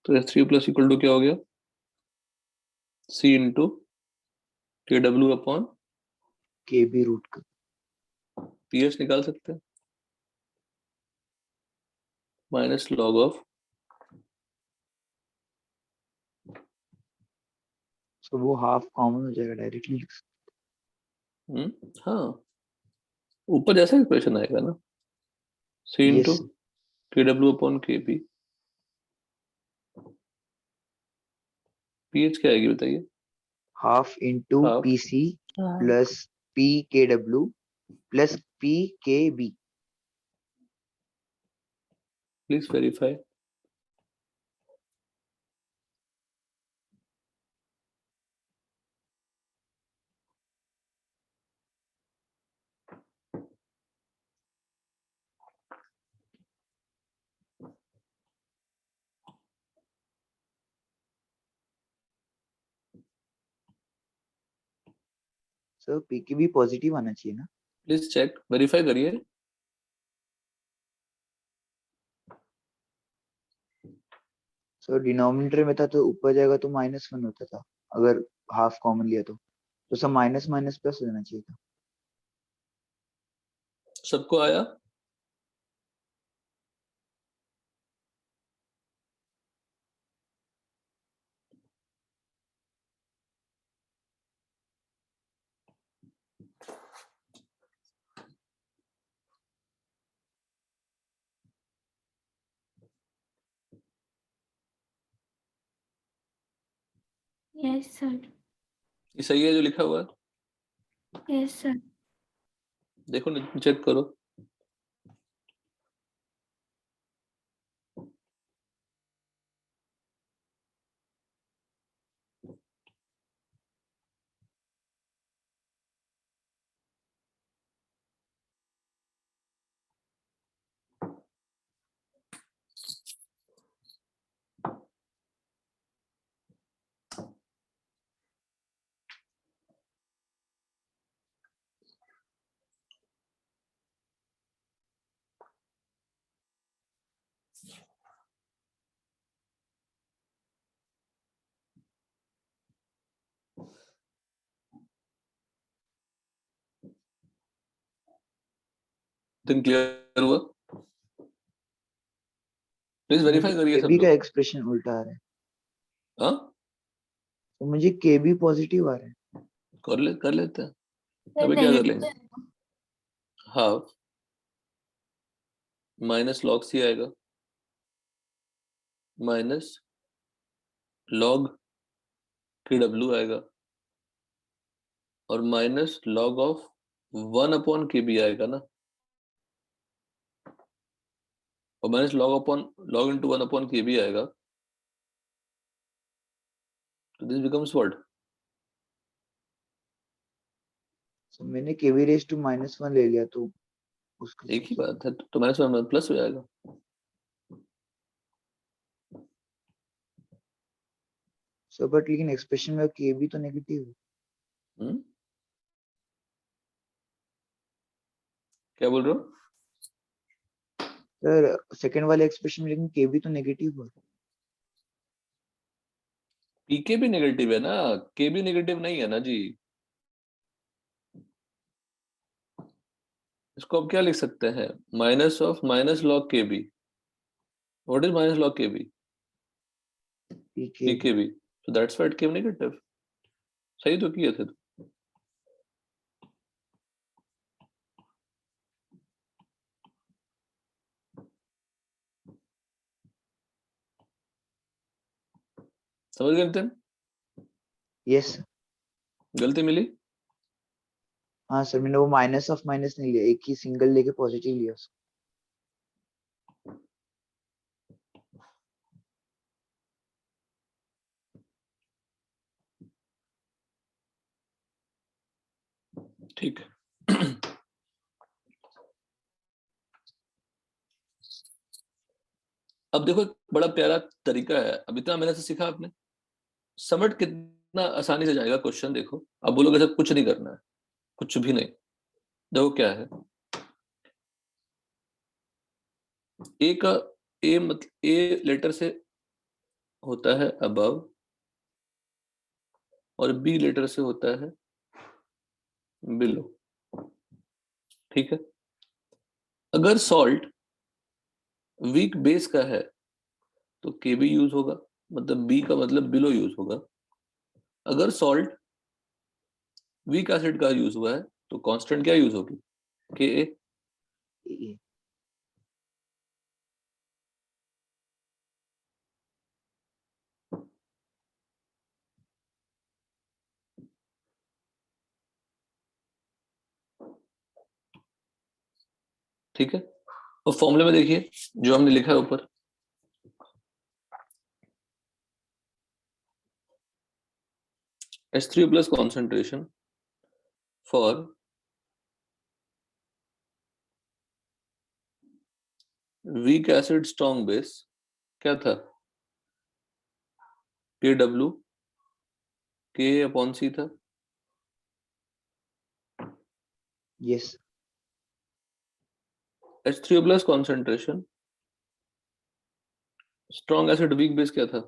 S2: तो H3 प्लस इक्वल टू क्या हो गया? C इंटू KW अपॉन
S5: के बी रूट का।
S2: पीएच निकाल सकते हैं, माइनस लॉग ऑफ,
S5: तो वो हाफ कॉमन हो जाएगा डायरेक्टली।
S2: हाँ ऊपर जैसा इक्वेशन आएगा ना, C into
S5: yes
S2: K W upon K P. PH क्या आएगी बताइए?
S5: Half into
S2: half,
S5: P C
S1: हाँ,
S5: plus P K W plus P K B.
S2: Please verify.
S5: Sir P K B positive आना चाहिए ना।
S2: प्लीज चेक, वेरीफाई करिए।
S5: सर डिनोमिनेटर में था तो ऊपर जाएगा तो -1 होता था, अगर हाफ कॉमन लिया तो सब माइनस माइनस प्लस हो जाना चाहिए था।
S2: सबको आया?
S4: Yes, sir.
S2: ये सही है जो लिखा हुआ है?
S4: Yes, sir.
S2: देखो चेक करो। दिन क्लियर हुआ? प्लीज
S5: मुझे
S2: वेरीफाई करिए
S5: के
S2: सब
S5: बी का
S2: लोग।
S5: एक्सप्रेशन उल्टा आ रहा है,
S2: हाँ
S5: तो मुझे के बी पॉजिटिव आ रहा है।
S2: कर लेते हैं।
S4: Sir,
S2: अभी क्या कर लेंगे?
S4: negative.
S2: Half minus log c आएगा, माइनस लॉग के डब्ल्यू आएगा, और माइनस लॉग ऑफ 1 अपॉन के बी आएगा ना, और माइनस लॉग इंटू 1 अपॉन के बी आएगा। तो दिस बिकम्स व्हाट?
S5: तो मैंने के बी रेज टू -1 ले लिया तो उसके
S2: एक ही बात है, तो माइनस 1 प्लस हो जाएगा।
S5: सर बट लेकिन एक्सप्रेशन में के बी तो नेगेटिव है।
S2: हम्म क्या बोल रहे हो?
S5: सर सेकंड वाले एक्सप्रेशन में लेकिन के बी तो नेगेटिव है।
S2: पीके भी नेगेटिव है ना, के भी नेगेटिव नहीं है ना जी। इसको अब क्या लिख सकते हैं? Minus of minus log K B. What is minus log K B?
S5: P K
S2: pK B. So that's why it came negative. सही तो किए थे। समझ गए थे?
S5: यस।
S2: गलती मिली?
S5: हाँ सर मैंने वो माइनस ऑफ माइनस नहीं लिया, एक ही सिंगल लेके पॉजिटिव लिया उसको।
S2: ठीक है। अब देखो एक बड़ा प्यारा तरीका है, अब इतना मेहनत से सीखा आपने, समझ कितना आसानी से जाएगा क्वेश्चन। देखो अब बोलोगे सर कुछ नहीं करना है, कुछ भी नहीं। देखो क्या है, ए का, ए मतलब ए लेटर से होता है अबव, और बी लेटर से होता है बिलो। ठीक है। अगर सॉल्ट वीक बेस का है तो के भी यूज होगा, मतलब बी का मतलब बिलो यूज होगा। अगर सॉल्ट वीक एसिड का यूज हुआ है तो कांस्टेंट क्या यूज होगी, के ए।
S5: ए
S2: ठीक है। और फॉर्मूले में देखिए जो हमने लिखा है ऊपर, H3O plus concentration for weak acid strong base क्या था, KW Ka/C था।
S5: Yes
S2: H3O plus concentration strong acid weak base क्या था,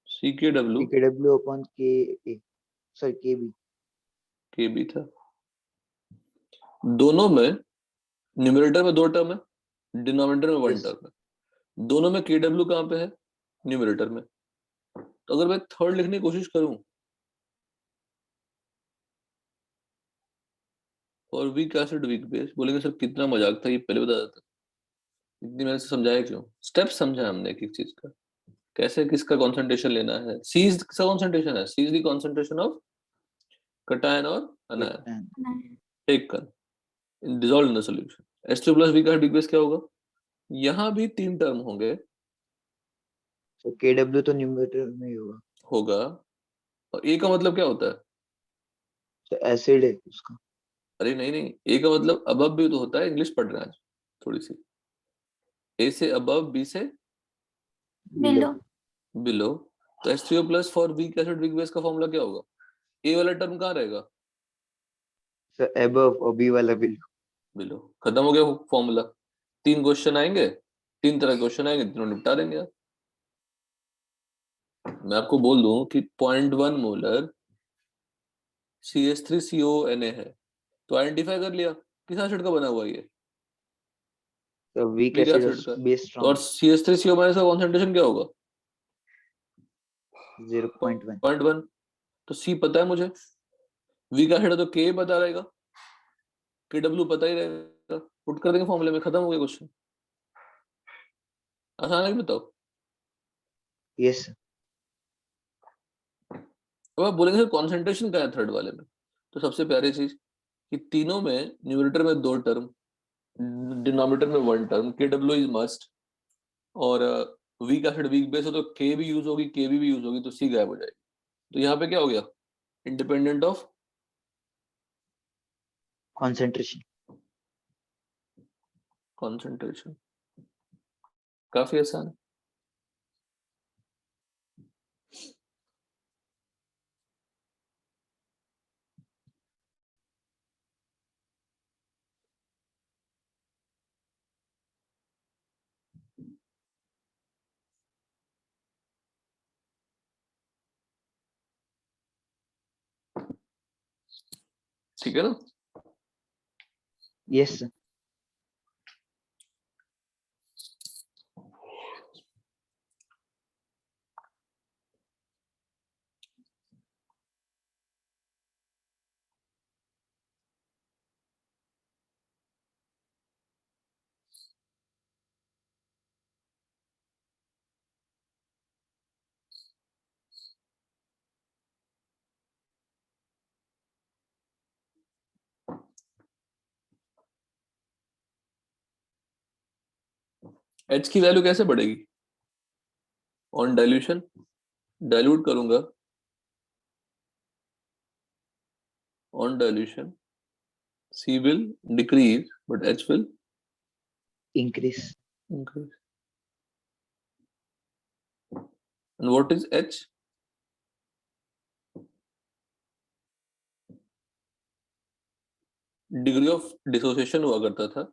S2: CKW
S5: CKW अपॉन के ए सॉरी के बी
S2: Kb था। दोनों में न्यूमरेटर में 2 टर्म है, डिनोमिनेटर में 1
S5: Yes.
S2: टर्म है। दोनों में KW कहाँ पे है, न्यूमरेटर में। तो अगर मैं थर्ड लिखने की कोशिश करूं, और वीक एसिड वीक बेस, बोलेंगे सर कितना मजाक था, ये पहले बता देता। इतनी मेरे से समझाया क्यों, स्टेप समझा हमने एक एक चीज का, कैसे किसका कंसंट्रेशन लेना है। सी इज किसका कंसंट्रेशन है, C is the concentration of cation और anion taken in dissolved in the solution. H2 plus we का वीक बेस क्या होगा, यहाँ भी 3 टर्म होंगे,
S5: तो KW तो न्यूमरेटर में ही होगा,
S2: होगा। और ए का मतलब क्या होता है,
S5: तो एसिड है उसका।
S2: अरे नहीं नहीं, ए का मतलब अबव भी तो होता है, इंग्लिश पढ़ रहे हैं आज थोड़ी सी। ए से अबव, बी से
S4: बिलो
S2: बिलो। तो H3O plus for weak acid weak base का फॉर्मूला क्या होगा, ए वाला टर्म कहाँ रहेगा,
S5: तो अबव और बी वाला बिलो।
S2: बिलो। खत्म हो गया फॉर्मूला। 3 क्वेश्चन आएंगे, 3 तरह के क्वेश्चन आएंगे, तीनों निपटा देंगे आप। मैं आपको बोल दूं कि 0.1 मोलर CH3CONA है, तो आइडेंटिफाई कर लिया किस एसिड का बना हुआ है ये,
S5: तो वीक
S2: वीक
S5: एसिड
S2: एसिड का।
S5: बेस
S2: तो और
S5: स्ट्रॉन्ग
S2: CH3CO- का कॉन्सेंट्रेशन क्या होगा,
S5: 0.1।
S2: 0.1। तो सी पता है मुझे, वीक एसिड है तो के पता रहेगा, KW पता ही रहेगा, पुट कर देंगे फॉर्मूले में, खत्म हो गया क्वेश्चन। आसान है कि बताओ।
S5: यस
S2: अब आप बोलेंगे सर कॉन्सेंट्रेशन क्या है थर्ड वाले में, तो सबसे प्यारी चीज कि तीनों में न्यूमरेटर में 2 टर्म, डिनोमिनेटर में 1 टर्म, KW इज मस्ट। और वीक एसिड वीक बेस हो तो के भी यूज होगी, के भी यूज होगी, तो सी गायब हो जाएगी। तो यहाँ पे क्या हो गया, इंडिपेंडेंट ऑफ
S5: कंसंट्रेशन।
S2: कॉन्सेंट्रेशन। काफी आसान है। ठीक है ना।
S5: यस
S2: एच की वैल्यू कैसे बढ़ेगी, ऑन डाइल्यूशन, डाइल्यूट करूंगा, on dilution C will decrease but H will
S5: increase.
S2: increase. And what is H? Degree of dissociation हुआ करता था,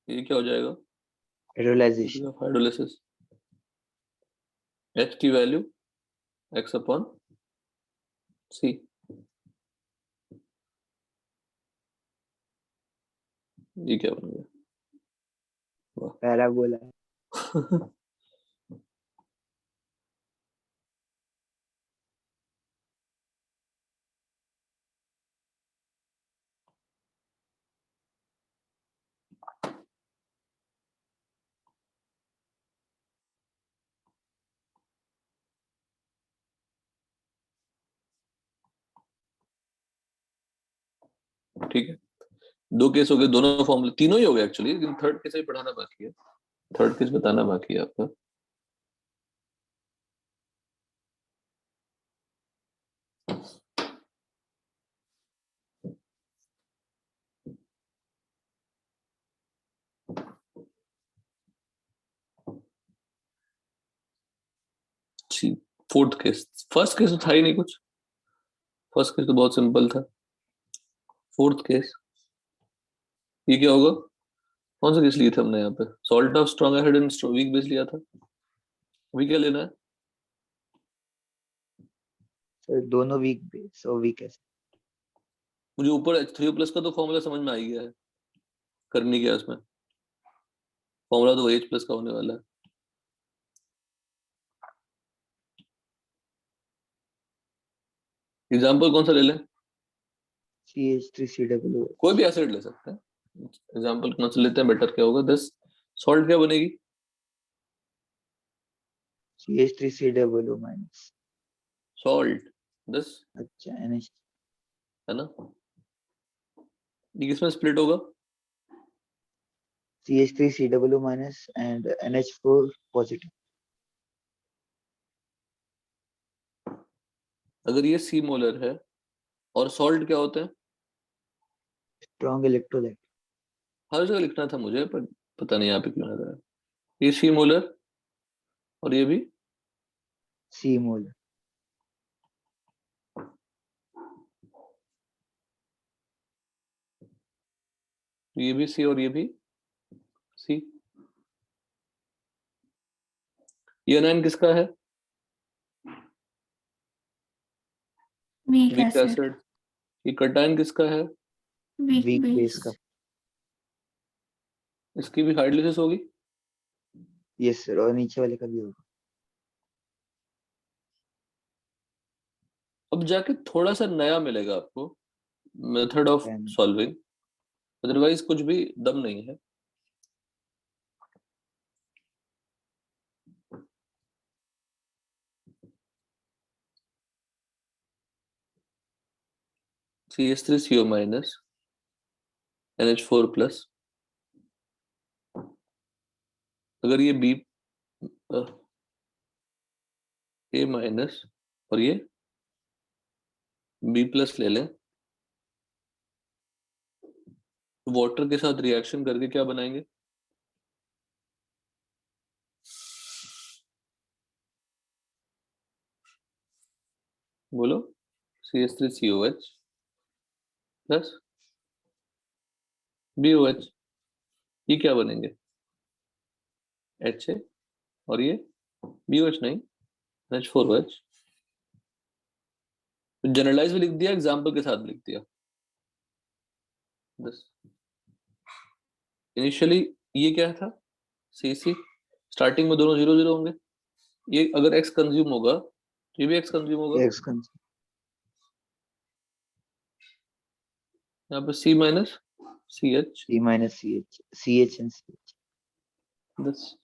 S2: ये क्या हो जाएगा, degree
S5: hydrolysation.
S2: Of hydrolysis. H की वैल्यू x अपॉन c। ये क्या बन गया?
S5: पैराबोला।
S2: ठीक है, 2 केस हो गए, दोनों फॉर्मूले, तीनों ही हो गए एक्चुअली, लेकिन थर्ड केस भी पढ़ाना बाकी है, थर्ड केस बताना बाकी है आपका। फोर्थ केस, फर्स्ट केस तो था ही नहीं कुछ, फर्स्ट केस तो बहुत सिंपल था। फोर्थ केस, ये क्या होगा? कौन सा केस लिए थे हमने यहाँ पे? Salt of strong acid and weak base लिया था। अभी क्या लेना है?
S5: सर दोनों वीक बेस और वीक एसिड।
S2: मुझे ऊपर H3O+ का तो फॉर्मूला समझ में आ ही गया है, करनी क्या है उसमें, फॉर्मूला तो H+ का होने वाला है। एग्जाम्पल कौन सा ले लें?
S5: CH3COO।
S2: कोई भी एसिड ले सकते हैं, एग्जाम्पल कौन सा लेते हैं, बेटर क्या होगा? 10 सॉल्ट क्या बनेगी?
S5: CH3COO minus.
S2: सॉल्ट 10
S5: अच्छा NH
S2: है ना, ये किसमें स्प्लिट होगा?
S5: CH3COO minus and NH4 positive.
S2: अगर ये सी मोलर है और सॉल्ट क्या होते हैं?
S5: Strong electrolyte.
S2: हर जगह लिखना था मुझे, पर पता नहीं यहाँ पे क्यों लग रहा है। ये सी मोलर और ये भी
S5: C molar.
S2: ये भी सी और ये भी सी। ये अनायन किसका है?
S4: Weak
S2: weak
S4: acid,
S2: acid. ये कटायन किसका है?
S4: Weak
S5: Weak base
S4: base.
S5: का.
S2: इसकी भी हाइड्रोलिसिस होगी।
S5: Yes sir. और नीचे वाले का भी होगा.
S2: अब जाके थोड़ा सा नया मिलेगा आपको, method of
S5: And
S2: solving, otherwise कुछ भी दम नहीं है। CH3CO माइनस NH4 प्लस, अगर ये B A माइनस और ये B प्लस ले लें, वाटर के साथ रिएक्शन करके क्या बनाएंगे? बोलो। CH3COH प्लस BOH, ये क्या बनेंगे? HA और ये BOH नहीं, NH4OH। जनरलाइज भी लिख दिया, एग्जाम्पल के साथ भी लिख दिया। बस इनिशियली ये क्या था? CC, स्टार्टिंग में दोनों 0 0 होंगे, ये अगर X कंज्यूम होगा तो ये भी X कंज्यूम होगा।
S5: X conjugate.
S2: यहाँ पे C minus CH,
S5: C minus CH. CH and CH.
S2: बस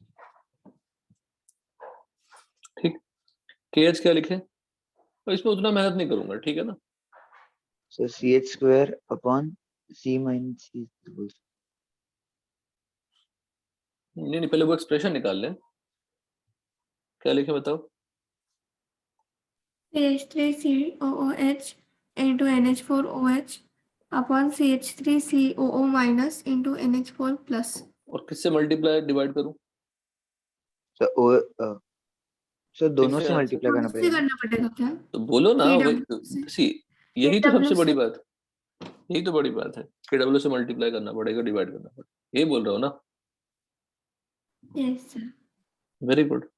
S2: ठीक। KH क्या लिखे? तो इसमें उतना मेहनत नहीं करूंगा, ठीक है ना।
S5: So CH square upon C minus C.
S2: नहीं नहीं, पहले वो एक्सप्रेशन निकाल लें, क्या लिखे बताओ।
S4: CH3COOH into NH4OH upon CH3COO minus into NH4 plus.
S2: और किससे मल्टीप्लाई डिवाइड करूं?
S5: So so दोनों
S2: किससे
S5: से
S2: आंसर?
S5: मल्टीप्लाई करना
S4: इससे
S5: पड़ेगा.
S4: करना पड़ेगा क्या?
S2: तो बोलो ना,
S4: KW से।
S2: वही सी, यही तो
S4: KW
S2: सबसे बड़ी
S4: से।
S2: बात, यही तो बड़ी बात है। KW से मल्टीप्लाई करना पड़ेगा, डिवाइड करना पड़ेगा, यही बोल रहा हो ना।
S4: Yes sir.
S2: Very good.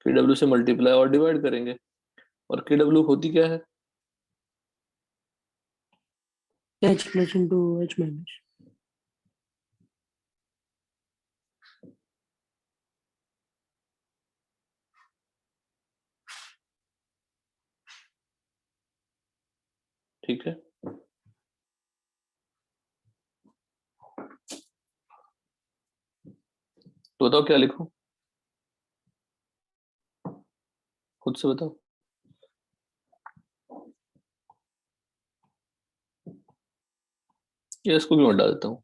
S2: KW से मल्टीप्लाई और डिवाइड करेंगे, और KW होती क्या है?
S1: H plus into H minus.
S2: ठीक है, तो बताओ क्या लिखूं, खुद से बताओ। या इसको भी हटा देता हूँ,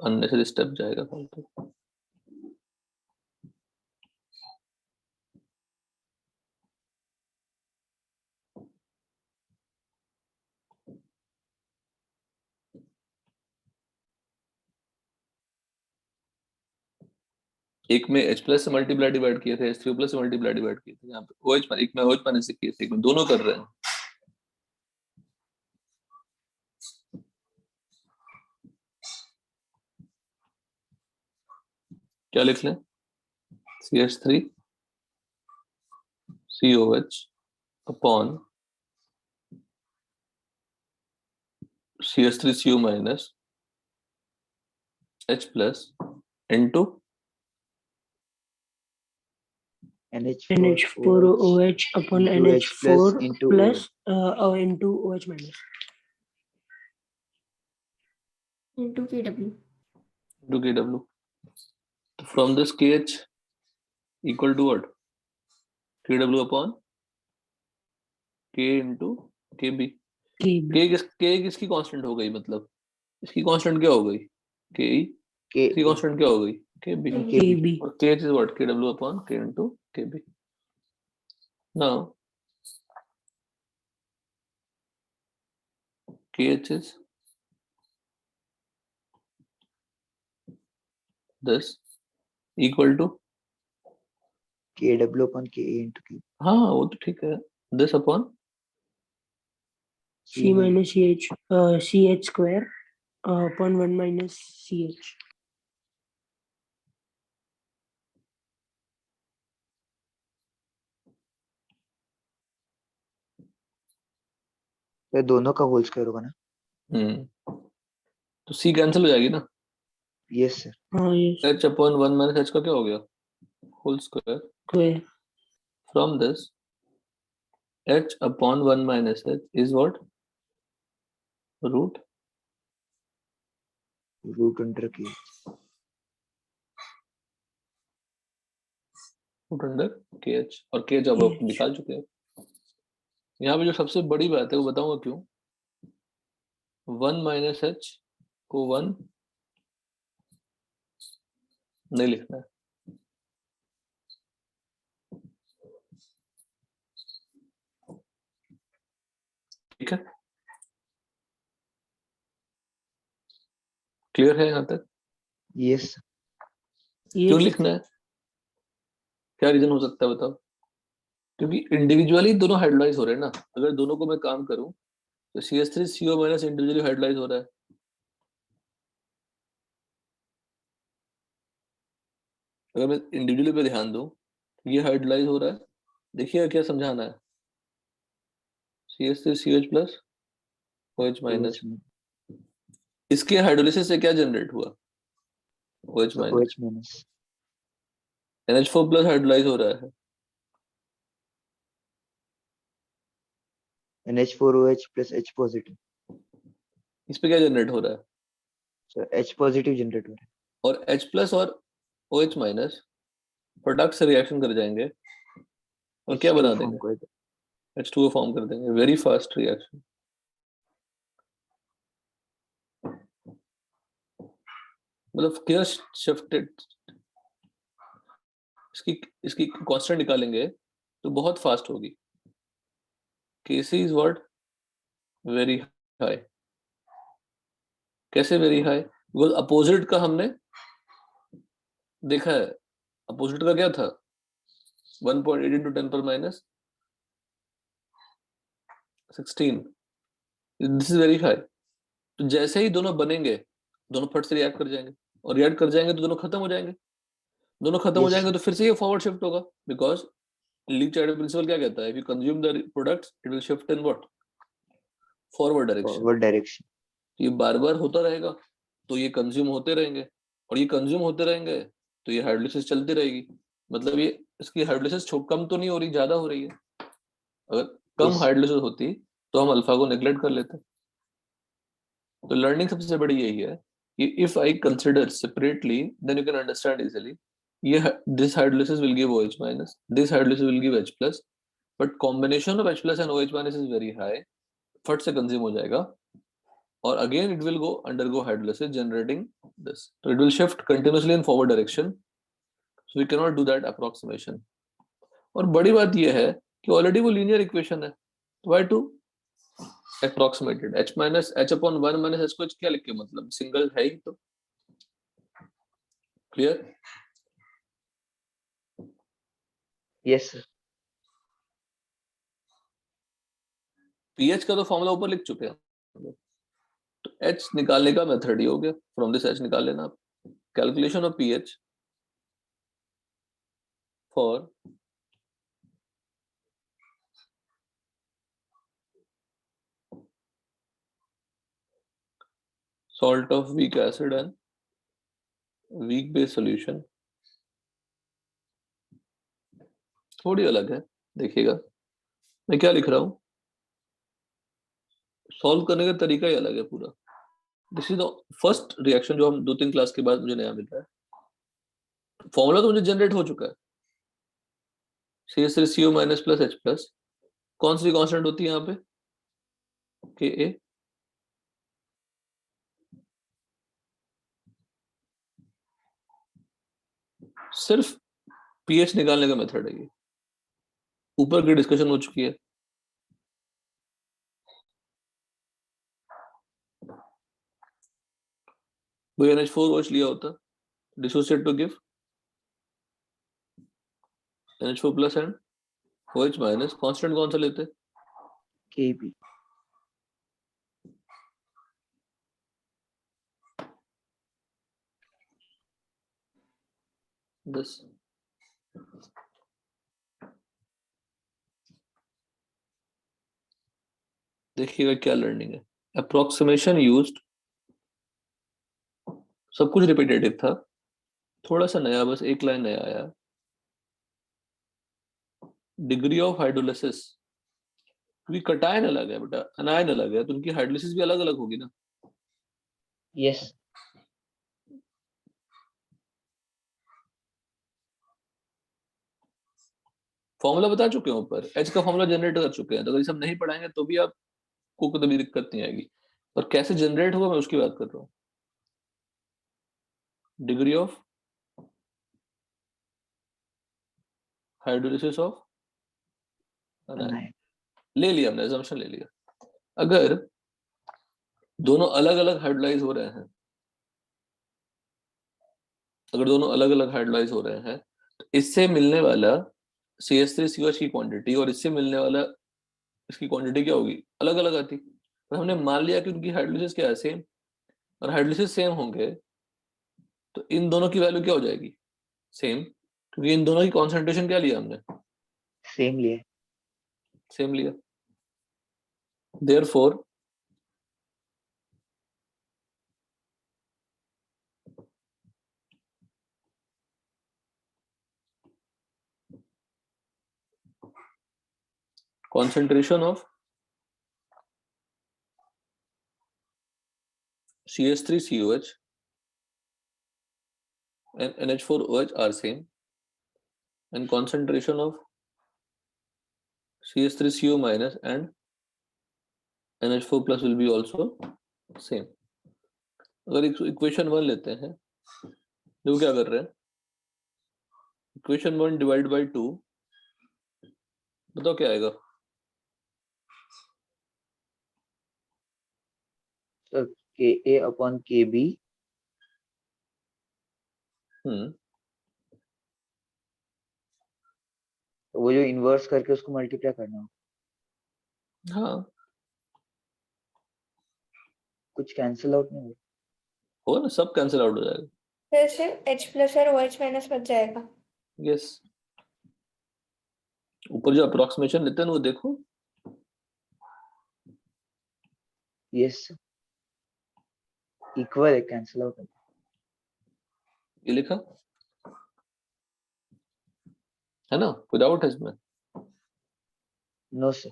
S2: अननेसेसरी स्टेप जाएगा फालतू। एक में H प्लस से मल्टीप्लाई डिवाइड किए थे, H3O प्लस से मल्टीप्लाई डिवाइड किए थे, यहाँ पे OH एक में OH माइनस से किए थे, एक में दोनों कर रहे हैं। क्या लिख लें? CH3 COH upon CH3CO minus H plus into
S1: NH4OH upon
S5: into H plus
S1: NH4
S5: into
S1: plus into OH minus.
S4: into KW.
S2: into KW. So from this KH equal to what? KW upon K into KB.
S1: KB.
S2: K किसकी कांस्टेंट हो गई, मतलब इसकी कांस्टेंट क्या हो गई? KE
S5: K
S2: इसकी कांस्टेंट क्या हो गई? KB.
S1: KB.
S2: और KH is what? KW upon K into KB. Now KH is this equal to,
S5: KW upon KA into K.
S2: हाँ वो तो ठीक है, this upon
S1: C minus CH CH square upon 1 minus CH.
S5: तो दोनों का होल स्क्वायर होगा ना?
S2: तो C कैंसिल हो जाएगी ना?
S5: Yes sir.
S1: हाँ yes.
S2: H upon 1 minus H का क्या हो गया? Whole square.
S1: Square.
S2: From this H upon 1 minus H is what? Root
S5: under K.
S2: root under KH, और KH अब आप
S1: KH.
S2: निकाल चुके हैं। यहाँ पे जो सबसे बड़ी बात है वो बताऊंगा क्यों। 1 minus H को 1 नहीं लिखना है, ठीक है? क्लियर है यहाँ तक?
S5: यस
S2: क्यों
S1: Yes.
S2: लिखना है, क्या रीजन हो सकता है बताओ? क्योंकि इंडिविजुअली दोनों हाइड्रोलाइज हो रहे हैं ना। अगर दोनों को मैं काम करूं तो CH3CO माइनस इंडिविजुअली हाइड्रोलाइज हो रहा है। अगर मैं इंडिविजुअली पे ध्यान दूं, ये हाइड्रोलाइज हो रहा है, देखिए क्या समझाना है। CH3COH प्लस OH माइनस, इसके हाइड्रोलिसिस से क्या जनरेट हुआ? OH minus.
S5: OH minus.
S2: NH4 plus hydrolyse हो रहा है,
S5: NH4OH plus H positive.
S2: इस पे क्या जनरेट हो रहा है?
S5: So H positive जनरेट हो रहा है।
S2: और H प्लस और OH माइनस प्रोडक्ट से रिएक्शन कर जाएंगे और क्या बना देंगे? H2O फॉर्म कर देंगे, वेरी फास्ट रिएक्शन। मतलब क्या शिफ्टेड, इसकी कांस्टेंट निकालेंगे तो बहुत फास्ट होगी। Kc is what? Very high. कैसे वेरी हाई? बिकॉज अपोजिट का हमने देखा है, अपोजिट का क्या था? 1.8 into 10 पर minus 16, this is very high. तो जैसे ही दोनों बनेंगे, दोनों फट से रिएक्ट कर जाएंगे, और रिएक्ट कर जाएंगे तो दोनों खत्म हो जाएंगे। दोनों खत्म हो
S5: Yes.
S2: जाएंगे तो फिर से ये फॉरवर्ड शिफ्ट होगा, बिकॉज लीक चाइल्ड प्रिंसिपल क्या कहता है? If you consume the products, it will shift in what? Forward direction.
S5: Forward direction.
S2: ये बार बार होता रहेगा तो ये कंज्यूम होते रहेंगे, और ये कंज्यूम होते रहेंगे तो ये हाइड्रोलिसिस चलती रहेगी। मतलब ये इसकी हाइड्रोलिसिस कम तो नहीं हो रही, ज्यादा हो रही है। अगर कम
S5: Yes.
S2: हाइड्रोलिसिस होती तो हम अल्फा को नेग्लेक्ट कर लेते। तो लर्निंग सबसे बड़ी यही है कि if I consider separately then you can understand easily. ये this hydrolysis will give OH minus, this hydrolysis will give H plus, but combination of H plus and OH minus is very high, फट से कंज्यूम हो जाएगा, और again it will undergo hydrolysis generating this, so it will shift continuously in forward direction, so we cannot do that approximation। और बड़ी बात यह है कि ऑलरेडी वो लीनियर इक्वेशन है, तो why to approximate it? H minus H upon 1 minus H को क्या लिख के मतलब सिंगल है ही तो। क्लियर?
S5: Yes sir.
S2: पीएच का तो फॉर्मूला ऊपर लिख चुके हैं, तो H निकालने का मेथड ही हो गया, फ्रॉम दिस H निकाल लेना आप। Calculation of pH for salt of weak acid and weak base solution थोड़ी अलग है। देखिएगा मैं क्या लिख रहा हूं, सॉल्व करने का तरीका ही अलग है पूरा। This is the first reaction जो हम 2-3 क्लास के बाद मुझे नया मिल रहा है। फॉर्मूला तो मुझे जनरेट हो चुका है, CH3CO minus plus H plus, कौन सी कांस्टेंट होती है यहाँ पे? Ka। सिर्फ पीएच निकालने का मेथड है ये, ऊपर की डिस्कशन हो चुकी है। वो NH4OH लिया होता, dissociate to give NH4 plus and OH minus, constant कौन सा लेते?
S5: Kb।
S2: बस देखिएगा क्या लर्निंग है। अप्रोक्सीमेशन यूज्ड, सब कुछ रिपीटेटिव था, थोड़ा सा नया बस एक लाइन नया आया। डिग्री ऑफ हाइड्रोलिसिस, क्योंकि कटायन अलग है बेटा, अनायन अलग है, तो उनकी हाइड्रोलिसिस भी अलग अलग होगी ना।
S5: यस।
S2: फॉर्मूला बता चुके हैं ऊपर, H का फॉर्मूला जनरेट कर चुके हैं, तो अगर ये सब नहीं पढ़ाएंगे तो भी आपको कभी दिक्कत नहीं आएगी। और कैसे जनरेट होगा मैं उसकी बात कर रहा हूँ। डिग्री ऑफ हाइड्रोलिसिस ऑफ अनायन ले लिया हमने, assumption ले लिया। अगर दोनों अलग अलग हाइड्रोलाइज हो रहे हैं, अगर दोनों अलग अलग हाइड्रोलाइज हो रहे हैं, तो इससे मिलने वाला CH3COH की क्वांटिटी और इससे मिलने वाला इसकी क्वांटिटी क्या होगी? अलग अलग आती। पर हमने मान लिया कि उनकी हाइड्रोलिसिस क्या है, सेम, और हाइड्रोलिसिस सेम होंगे तो इन दोनों की वैल्यू क्या हो जाएगी? सेम, क्योंकि इन दोनों की कॉन्सेंट्रेशन क्या लिया हमने?
S5: सेम लिया।
S2: सेम लिया। Therefore concentration of CH3COH and NH4OH are same, and concentration of CH3CO minus and NH4 plus will be also same। अगर इक्वेशन 1 लेते हैं, देखो क्या कर रहे हैं, इक्वेशन 1 डिवाइड बाई 2, बताओ क्या आएगा?
S5: Sir Ka upon Kb। तो वो जो इन्वर्स करके उसको मल्टीप्लाई करना हो,
S2: हाँ
S5: कुछ कैंसिल आउट नहीं
S2: हो ना, सब कैंसिल आउट हो जाएगा।
S4: फिर सिर्फ H प्लस और OH माइनस बच जाएगा।
S2: यस, ऊपर जो अप्रोक्सीमेशन लेते हैं ना वो देखो,
S5: यस इक्वल है, कैंसिल आउट है।
S2: ये लिखा है ना, विदाउट इसमें।
S5: नो सर,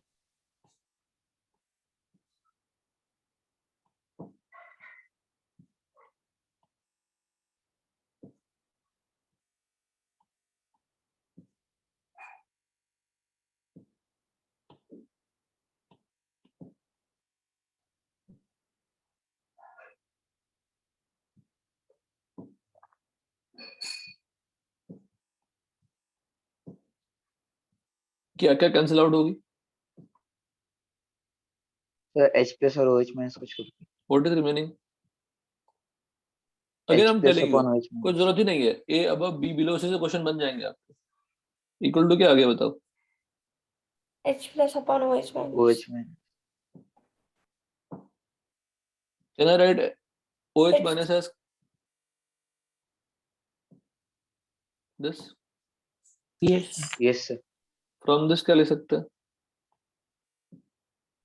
S2: क्या क्या कैंसिल आउट होगी?
S5: सर एच प्लस और ओ एच माइनस को छोड़ के
S2: what is remaining? Again
S5: H
S2: हम
S5: plus
S2: telling you,
S5: upon O H
S2: कोई
S5: माइनस।
S2: जरूरत ही नहीं है, ए अबव बी बिलो से क्वेश्चन बन जाएंगे आपके। इक्वल टू क्या आ गया बताओ?
S4: H plus upon OH
S5: O
S4: minus.
S5: H minus
S2: can I write OH
S4: H-
S2: minus as this?
S1: Yes
S5: yes sir,
S2: from this क्या ले सकते हैं?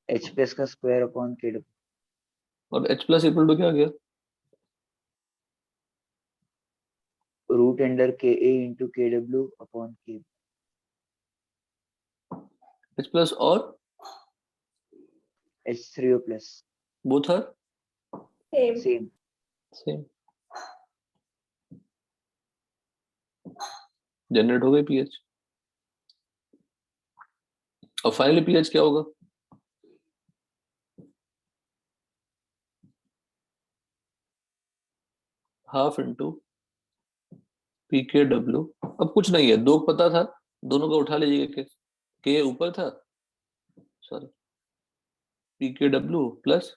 S5: एच प्लस का स्क्वायर अपॉन के डब्ल्यू,
S2: और H प्लस इक्वल टू क्या आ गया?
S5: Root under K A into K W upon K.
S2: H plus और
S5: H three O plus
S2: both are
S4: Same.
S5: Same.
S2: Same. Generate हो गई पीएच। और फाइनली पीएच क्या होगा? Half into P K W. अब कुछ नहीं है, दो पता था, दोनों का उठा लीजिएगा। के ऊपर था, sorry, P K W plus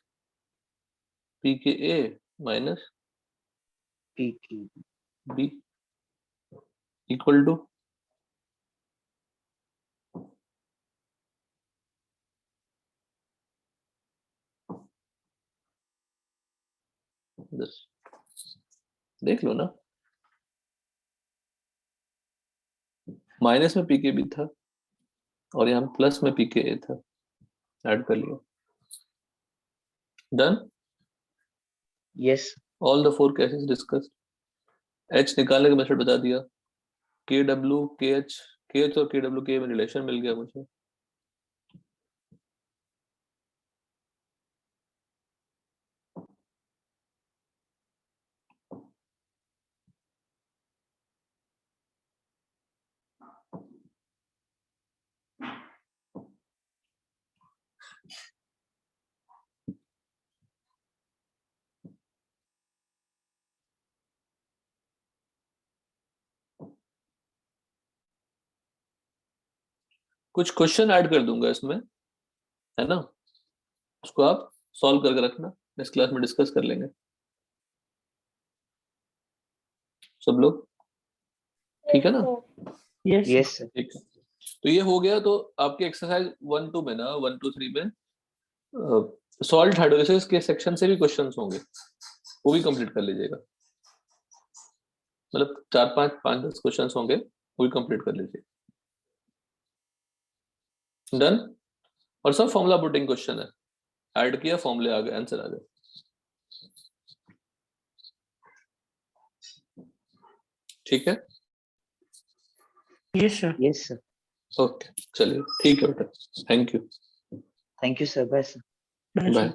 S2: P के ए minus
S5: P K
S2: B equal to this. देख लो ना, माइनस में पी के बी था और यहाँ प्लस में पी के ए था, ऐड कर लिया। Done.
S5: Yes
S2: all the four cases discussed. H निकालने का मेथड बता दिया। के डब्ल्यू के एच और के डब्ल्यू के में रिलेशन मिल गया मुझे। कुछ क्वेश्चन ऐड कर दूंगा इसमें, है ना, उसको आप सॉल्व करके रखना, नेक्स्ट क्लास में डिस्कस कर लेंगे सब लोग। ठीक है ना?
S1: यस
S5: यस सर,
S2: ठीक है, तो ये हो गया। तो आपके एक्सरसाइज 1-2 में ना, 1-2-3 में सॉल्ट हाइड्रोलिसिस के सेक्शन से भी क्वेश्चंस होंगे, वो भी कंप्लीट कर लीजिएगा। मतलब 4-5-10 क्वेश्चंस होंगे, वो भी कंप्लीट कर लीजिए। डन। और सब फॉर्मूला पुटिंग क्वेश्चन है, ऐड किया, फॉर्मूले आ गए, आंसर आ गए। ठीक है,
S1: yes sir
S5: yes sir,
S2: okay, चलिए ठीक है बेटा, thank you,
S5: thank you sir, bye sir.
S1: Bye sir
S2: bye.